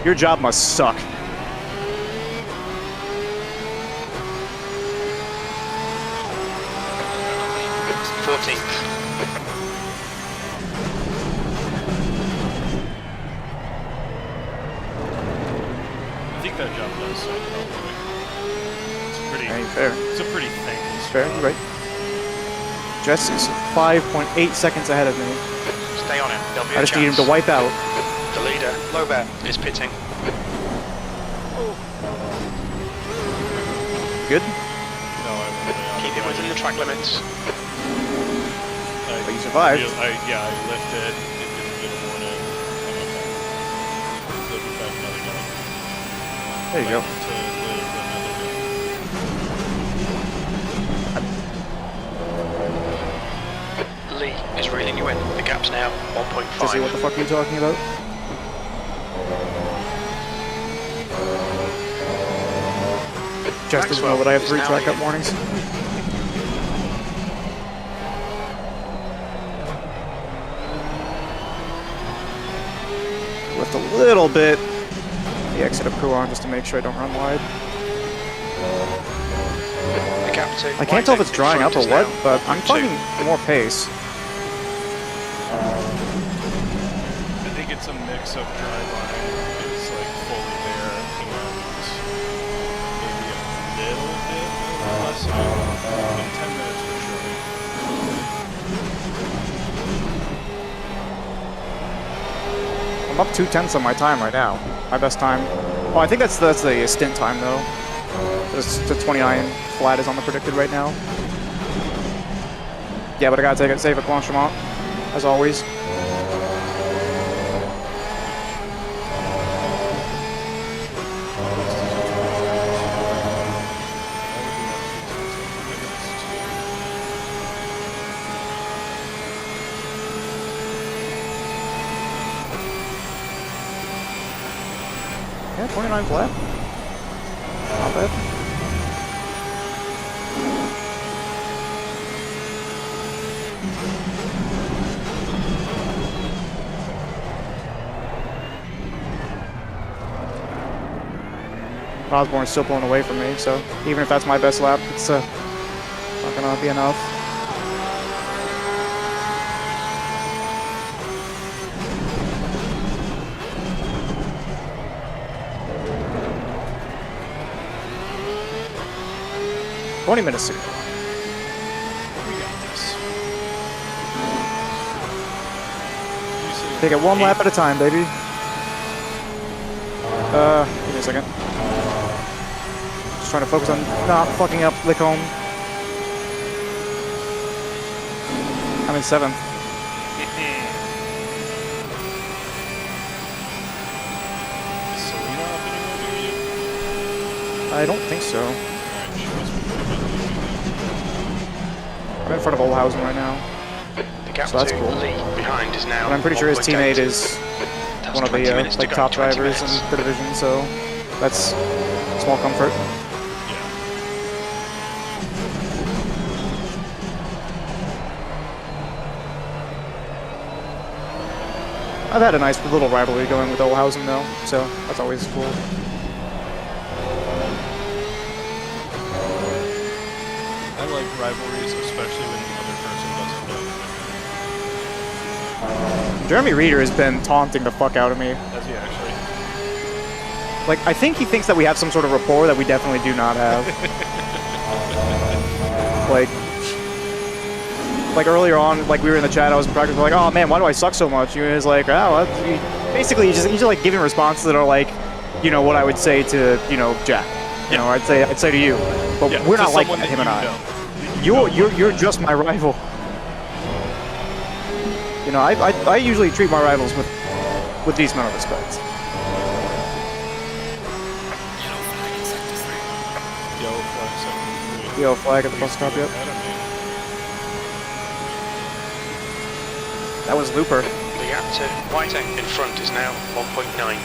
your job must suck. I think that job does suck, probably. It's pretty. Ain't fair. It's a pretty thankless Fair, job. you're right. Jess is 5.8 seconds ahead of me. Stay on him. There'll be I a just need him chance. to wipe out. The leader, Lobert, is pitting. Good? No, I'm really Keep it within the track limits. But you survived. Yeah, I lifted. It didn't get a warning. I'm okay. Looking back another guy. There you go. To live another day. Lee is reeling you in. The gap's now 1.5. Jesse, what the fuck are you talking about? Jess doesn't know that I have 3 Maxwell track is up now warnings. Lift a little bit the exit of Kuan just to make sure I don't run wide. The gap to I can't tell if it's Whiting in drying up front or is what, now but I'm 1.2. finding more pace. I think it's a mix of dry line is like fully there and maybe a little bit less in 10 minutes for sure. I'm up 2/10 on my time right now. My best time. Oh, I think that's the stint time though. The 29 flat is on the predicted right now. Yeah, but I gotta take it safe at Blanchemont, as always. Yeah, 29 flat. Not bad. Osborne's still pulling away from me, so even if that's my best lap, it's not gonna be enough. 20 minutes signal. We got this. You say Take it one lap eighth? at a time, baby. Give me a second. Just trying to focus on not fucking up Licombe. I'm in 7th. Is Selena up anywhere near you? I don't think so. Alright, she must be pretty busy. I'm in front of Oldhausen right now. The gap So that's to cool. Lee behind is now. And I'm pretty sure his 1.8. teammate is That's one of 20 the minutes to like go, top 20 drivers minutes. in the division, so that's small comfort. Yeah. I've had a nice little rivalry going with Oldhausen though, so that's always cool. I like rivalries, especially when the other person doesn't know. Jeremy Reeder has been taunting the fuck out of me. Does he actually? Like, I think he thinks that we have some sort of rapport that we definitely do not have. like earlier on, like we were in the chat, I was in practice, we're like, oh man, why do I suck so much? He was like, oh, basically he's just like giving responses that are like, you know, what I would say to, you know, Jack. You know, I'd say to you, but Yeah, we're to not like someone that, that him and I. know. You know You're just my rival. You know, I usually treat my rivals with decent amount of respect. Yellow flag in sector 3. Yellow flag, second. Yellow flag at the bus stop, yep. That was Looper. The gap to Whiting in front is now 1.9.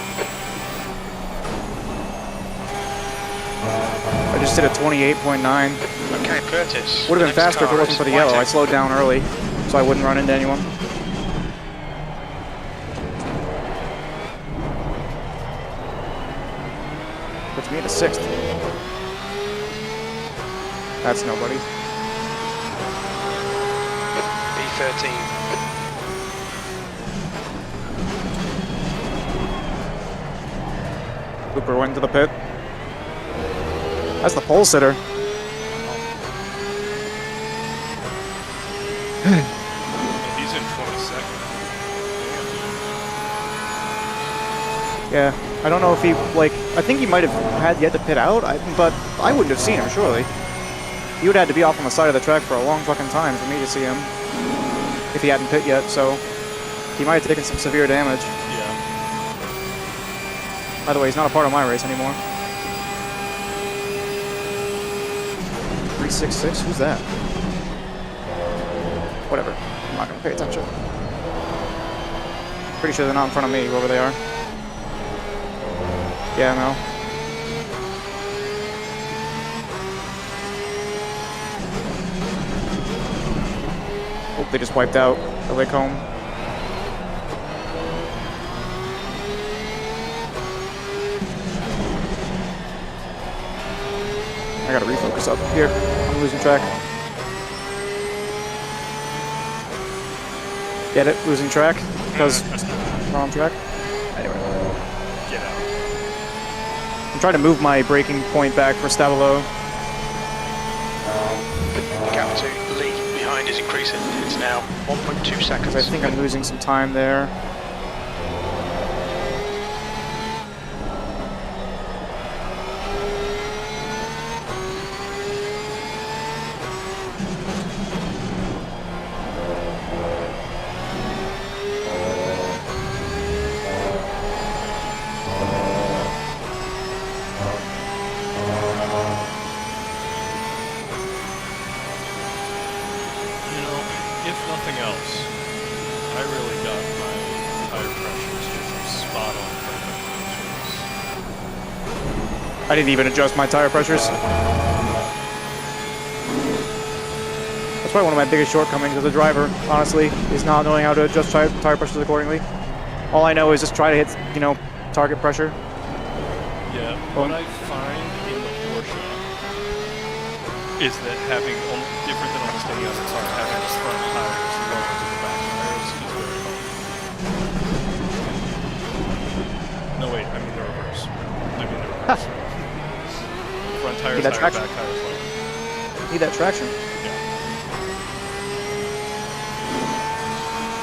I just did a 28.9. Okay, Curtis. Would the have been next faster if it car wasn't is for the yellow. I Whiting. slowed down early, so I wouldn't run into anyone. Puts me into 6th. That's nobody. B13. Cooper went to the pit. That's the pole sitter. He's in 22nd. Yeah, I don't know if he, like, I think he might have had yet to pit out, but I wouldn't have seen him, surely. He would have had to be off on the side of the track for a long fucking time for me to see him. If he hadn't pit yet, so he might have taken some severe damage. Yeah. By the way, he's not a part of my race anymore. 366? Who's that? Whatever. I'm not gonna pay attention. Pretty sure they're not in front of me, whoever they are. Yeah, no. Oh, they just wiped out the lake home. I gotta refocus up here. I'm losing track. Get it? Losing track? Because wrong track? Anyway. Get out. I'm trying to move my braking point back for Stavolo. The gap to Lee behind is increasing. It's now 1.2 seconds. Because I think I'm losing some time there. You know, if nothing else, I really got my tire pressures spot on perfect. I didn't even adjust my tire pressures. That's probably one of my biggest shortcomings as a driver, honestly, is not knowing how to adjust tire pressures accordingly. All I know is just try to hit, you know, target pressure. Yeah, what I find in the Porsche is that having, different than almost any other car, having the front tires lower than the back tires is very helpful. No, wait, I mean the reverse. Front tires that's higher, actually- back tires lower. Need that traction.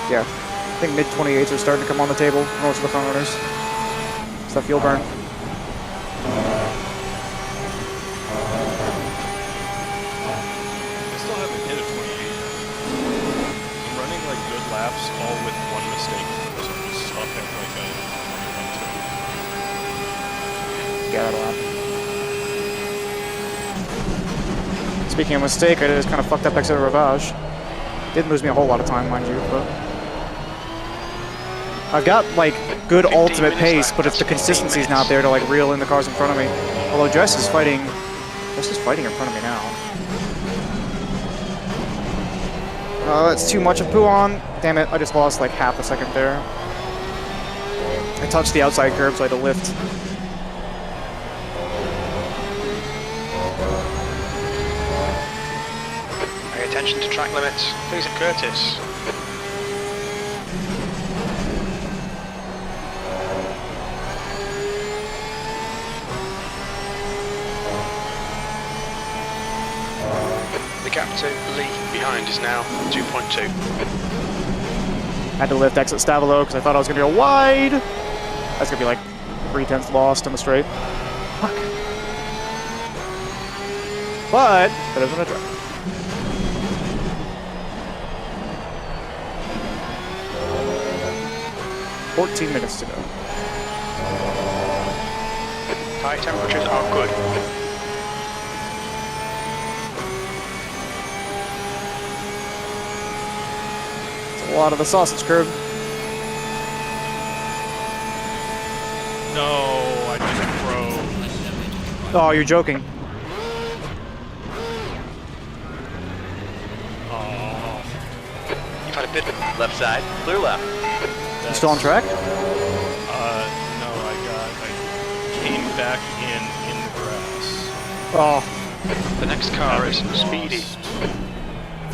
Yeah. I think mid-28s are starting to come on the table for most of the front runners. It's that fuel burn. I still haven't hit a 28 yet. I'm running like good laps, all with one mistake. So I'm just stuck at like a 21-2. Yeah, that'll happen. Speaking of mistake, I just kind of fucked up exit Ravage. Didn't lose me a whole lot of time, mind you, but I've got like good 15 ultimate minutes pace, left. but if the That's 15 consistency's not minutes. there to like reel in the cars in front of me. Although Jess is fighting in front of me now. It's too much of Puon. Damn it, I just lost like half a second there. I touched the outside curb, so I had to lift. Pay attention to track limits. Please, Curtis. The gap to Lee behind is now 2.2. Had to lift exit Stavilo because I thought I was gonna go wide. That's gonna be like 3/10 lost in the straight. Fuck. But better than a try. $14 minutes to go. Tire temperatures are good. It's a lot of the sausage curb. No, I just froze. Oh, you're joking. Oh, You've had a bit. Left side, clear left. You still on track? no, I came back in the grass. Oh, The next car is Speedy. Lost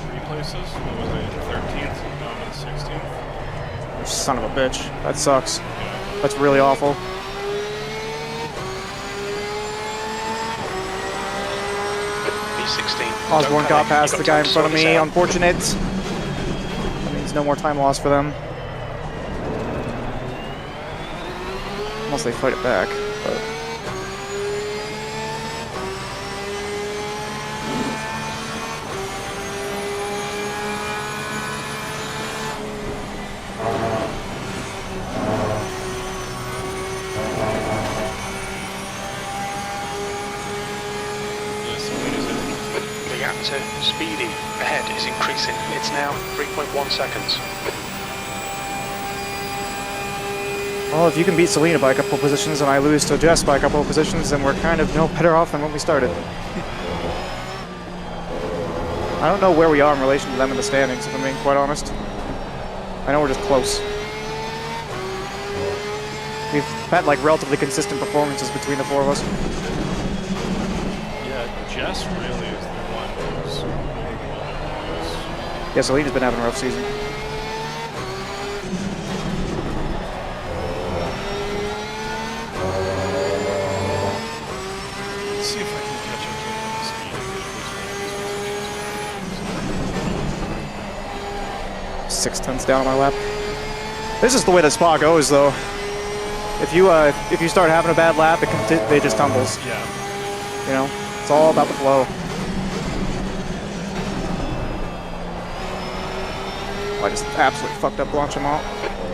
3 places. What was I in 13th? Now I'm in 16th. you son of a bitch. That sucks. That's really awful. B16. Osborne got past the guy in front of me. On Unfortunate. That means no more time lost for them. Unless they fight it back. But Yes, what is it? the gap to Speedy ahead is increasing. It's now 3.1 seconds. well, if you can beat Selena by a couple of positions and I lose to Jess by a couple of positions, then we're kind of no better off than when we started. I don't know where we are in relation to them in the standings, if I'm being quite honest. I know we're just close. We've had like relatively consistent performances between the four of us. Yeah, Jess really is the one who's Yeah, Selena's been having a rough season. Let's see if I can catch up to him on the speed and get at least one of these positions. 6/10 down on my lap. This is the way that Spa goes, though. If you start having a bad lap, it just tumbles. Yeah. You know, it's all about the flow. I just absolutely fucked up Blanchimont.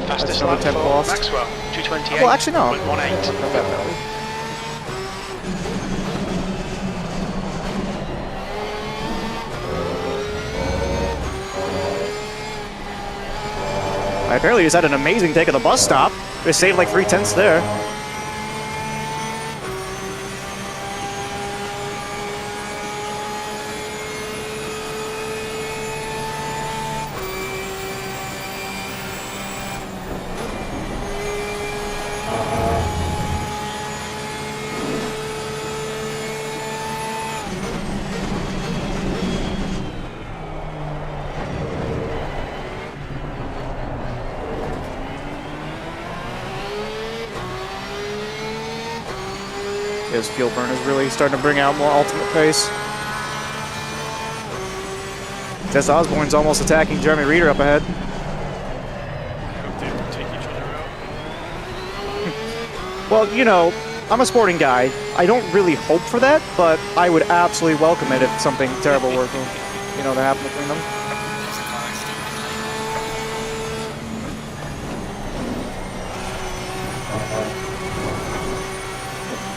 Fastest another lap 10 for lost. Maxwell. 228. Well, actually, no. 0.18. Not that badly. I apparently just had an amazing take at the bus stop. They saved like 3/10 there. His fuel burn is really starting to bring out more ultimate pace. Tess Osborne's almost attacking Jeremy Reeder up ahead. I hope they take each other out. Well, you know, I'm a sporting guy. I don't really hope for that, but I would absolutely welcome it if something terrible were to, you know, to happen between them. There's a car accident behind.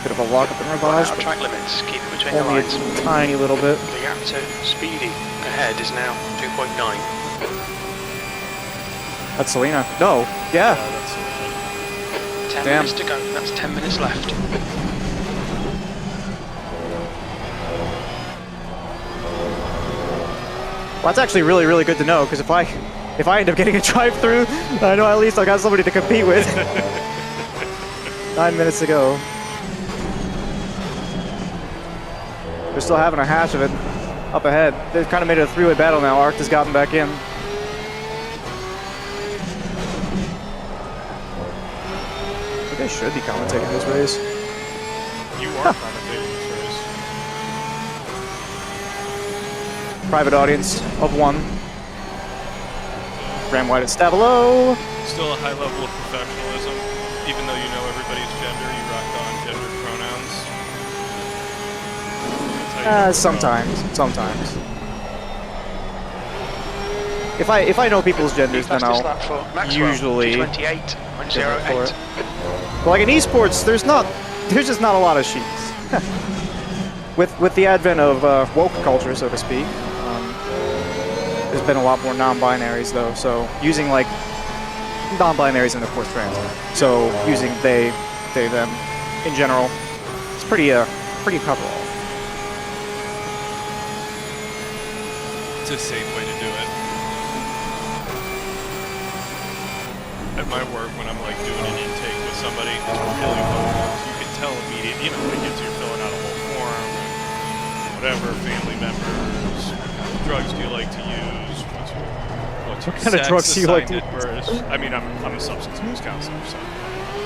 Bit of a lock up in Rivage, Out but track limits, keep it between the only lines. a tiny little bit. The gap to Speedy ahead is now 2.9. That's Selena. No, yeah. That's 10 Damn. minutes to go. That's 10 minutes left. Well, that's actually really, really good to know, because if I end up getting a drive-through, I know at least I got somebody to compete with. 9 minutes to go. They're still having a hash of it up ahead. They've kind of made it a three-way battle now. Arct has gotten back in. I think I should be commentating this race. You are commentating this race. Private audience of one. Ram White at Stavelo. Still a high level of professionalism. Even though you know everybody's gender, you rock on gender pronouns. That's how you know Sometimes. If I know people's genders, then Fastest I'll lap for Maxwell, usually 228.08. Well, like in esports, there's just not a lot of sheets. with the advent of woke culture, so to speak, there's been a lot more non-binaries though. So using like non-binaries and of course trans. So using they, them in general, it's pretty coverall. It's a safe way to do it. At my work, when I'm like doing an intake with somebody, it's really focused. You can tell immediately, you know, like if you're filling out a whole form, whatever, family members, what drugs do you like to use? What's your kind of sex drugs do you like to assigned at birth? I mean, I'm a substance abuse counselor, so.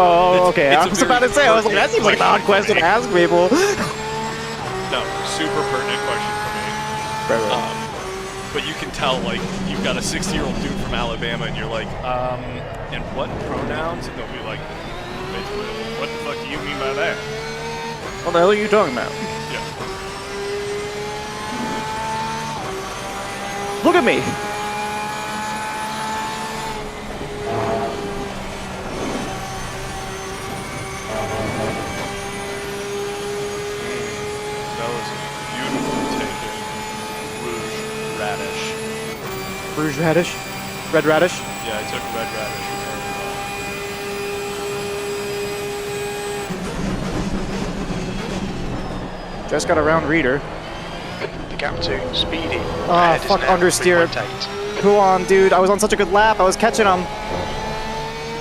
Oh, It's- okay. it's I a was about to very say, I was like, that seems like an odd question to ask people. No, super pertinent question for me. But you can tell, like, you've got a 60-year-old dude from Alabama, and you're like, and what pronouns? And they'll be like, what the fuck do you mean by that? What the hell are you talking about? Yeah. Look at me. That was a beautifully taken rouge radish. Rouge radish? Red radish? Yeah, I took red radish. Just got a round reader. The gap to Speedy. Ah, ahead is fuck, now understeer. 3.8. Go on, dude. I was on such a good lap. I was catching them.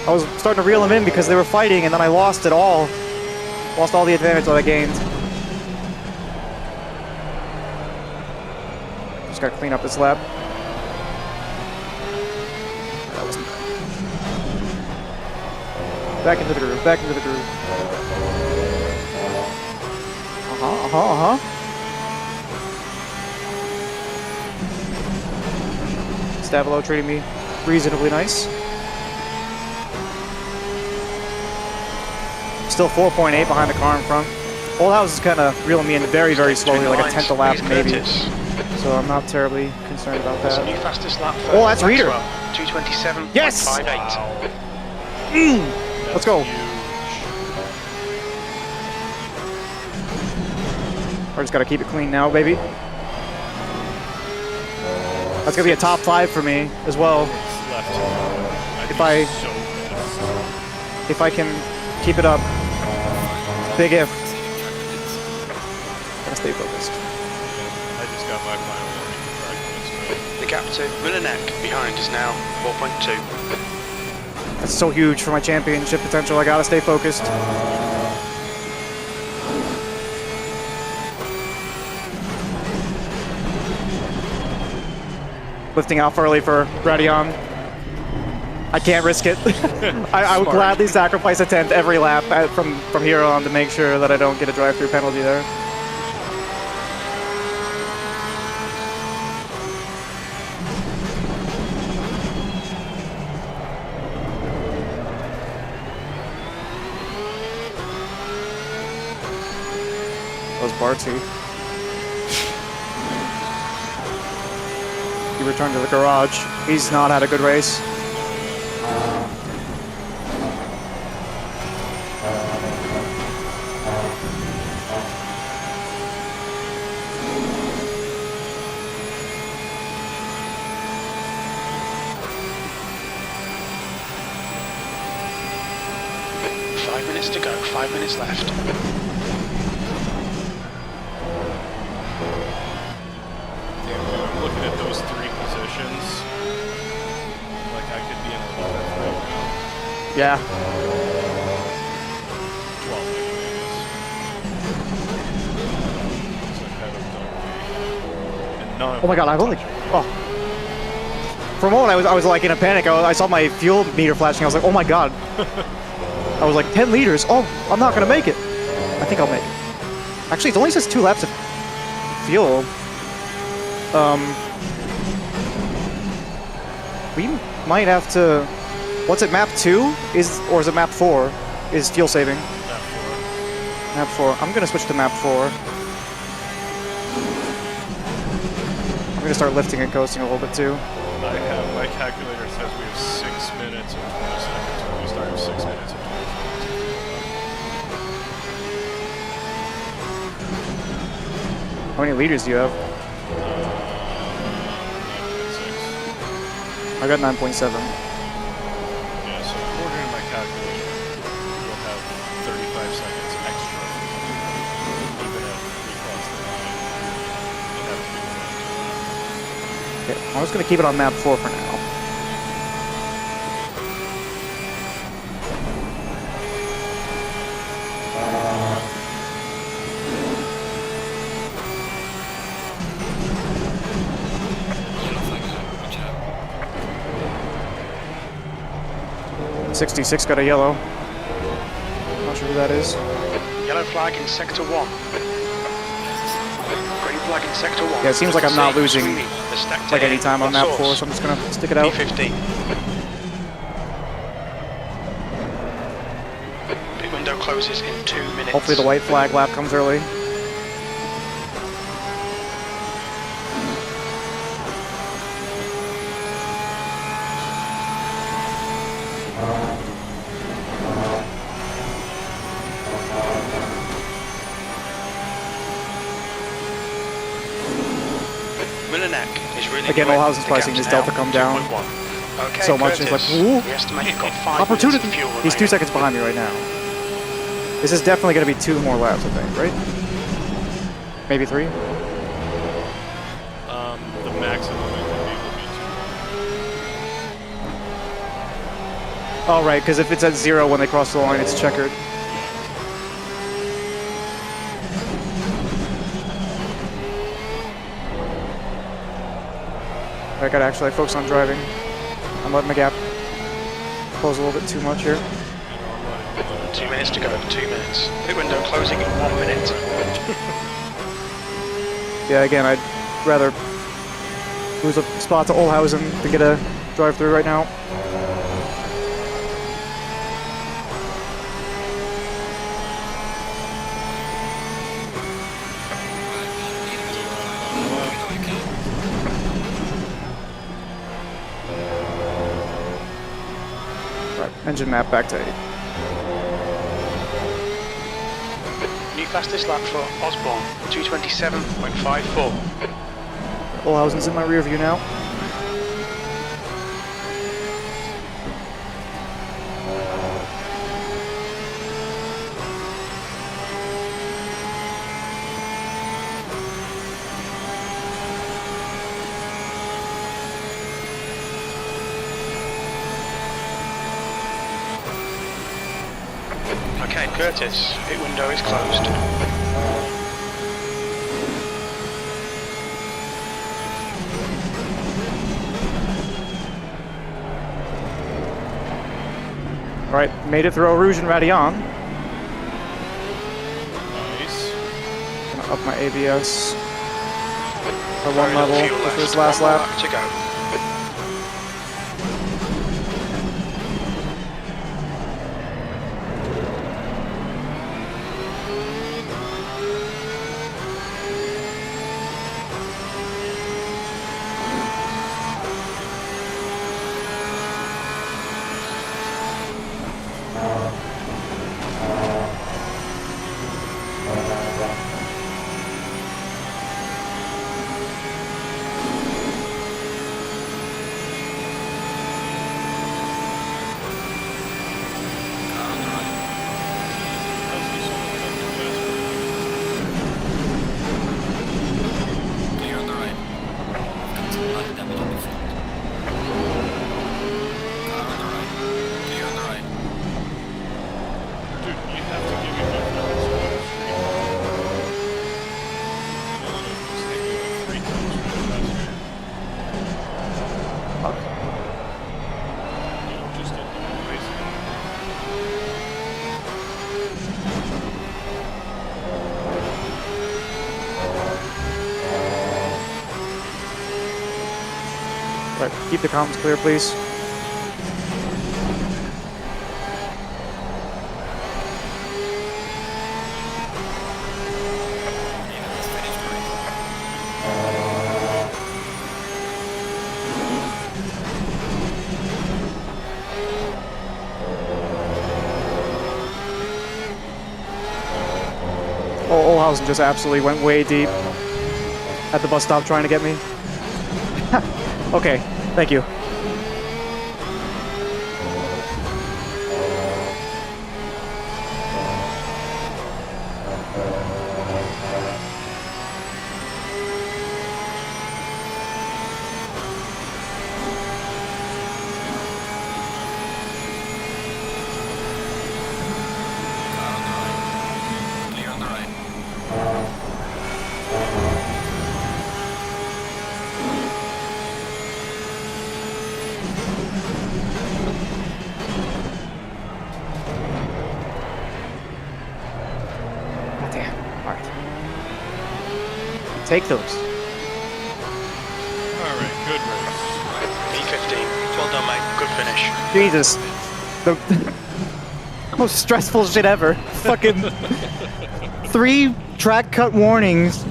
I was starting to reel them in because they were fighting, and then I lost it all. Lost all the advantage that I gained. Just gotta clean up this lap. That wasn't bad. Back into the groove. Back into the groove. Uh-huh. Stavelo treating me reasonably nice. Still 4.8 behind the car in front. Old House is kind of reeling me in very, very slowly, like a tenth a lap maybe. So I'm not terribly concerned about That's the that. new fastest lap for Oh, that's Reeder. 227.58. Yes! Wow. Let's go. Huge. I just gotta keep it clean now, baby. That's gonna be a top 5 for me as well. It's left. If I- So pissed. If I can keep it up. Big if. Gotta stay focused. I just got my final warning for track limits. The gap to Milleneck behind is now 4.2. That's so huge for my championship potential. I gotta stay focused. Lifting off early for Radion. I can't risk it. I would Smart. gladly sacrifice a tenth every lap from here on to make sure that I don't get a drive-through penalty there. was Barty. He returned to the garage. He's not had a good race. To go, 5 minutes left. Yeah, I'm looking at those 3 positions. Like I could be in 11th right now. Yeah. 12th, I guess. So ahead of Dougie. And none of Oh my god, them I've only. touching. Oh. For a moment, I was like in a panic. I saw my fuel meter flashing. I was like, oh my god. I was like, 10 liters. Oh, I'm not gonna make it. I think I'll make it. Actually, it only says 2 laps of fuel. We might have to. What's it? Map 2 or is it map 4? Is fuel saving? Not 4. Map 4. I'm gonna switch to map 4. I'm gonna start lifting and coasting a little bit too. I have my calculator says we have 6 minutes and 20 seconds. Or at least I have 6 minutes and 20 seconds. How many liters do you have? 9.6. I got 9.7. Yeah, so according to my calculator, we'll have 35 seconds extra. Even if we cross the line, we'll have to be Okay, I'm just gonna keep it on map 4 for now. Yellow flag out. Watch out. 66 got a yellow. Not sure who that is. Yellow flag in sector 1. Green flag in sector 1. Yeah, it seems like I'm not losing The stack like to any end time on map 4, source. so I'm just gonna stick it out. P15. Pit window closes in 2 minutes. Hopefully the white flag lap comes early. Is really Again, good. Olhausen's The pricing gap's his delta now come down 2.1. Okay, so much. It's like, Curtis, woo, we estimate you've got 5 opportunity. minutes of fuel He's 2 remaining. seconds behind me right now. This is definitely gonna be 2 more laps, I think, right? Maybe 3? The maximum it can be will be 2. Oh, right, because if it's at 0 when they cross the line, it's checkered. I gotta actually focus on driving. I'm letting the gap close a little bit too much here. 2 minutes to go, 2 minutes. Pit window closing in 1 minute. Yeah, again, I'd rather lose a spot to Olhausen than get a drive-through right now. Right, engine map back to 8. New fastest lap for Osborne, 227.54. Olhausen's in my rear view now. Okay, Curtis, pit window is closed. Alright, made it through Eau Rouge and Radillon. Nice. Gonna up my ABS by 1 Very little level fuel for left, this last one more lap. to go. Alright, keep the comms clear, please. Oh, Olhausen just absolutely went way deep at the bus stop trying to get me. Okay, thank you. Clear on the right. God damn. Alright. Take those. All right, good race. P15. Well done, mate. Good finish. Jesus. The most stressful shit ever. Fucking 3 track cut warnings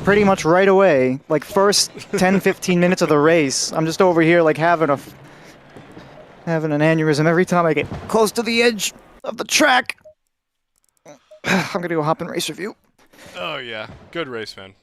pretty much right away. Like first 10-15 minutes of the race. I'm just over here like having an aneurysm every time I get close to the edge of the track. I'm gonna go hop in race review. Oh yeah, good race, man.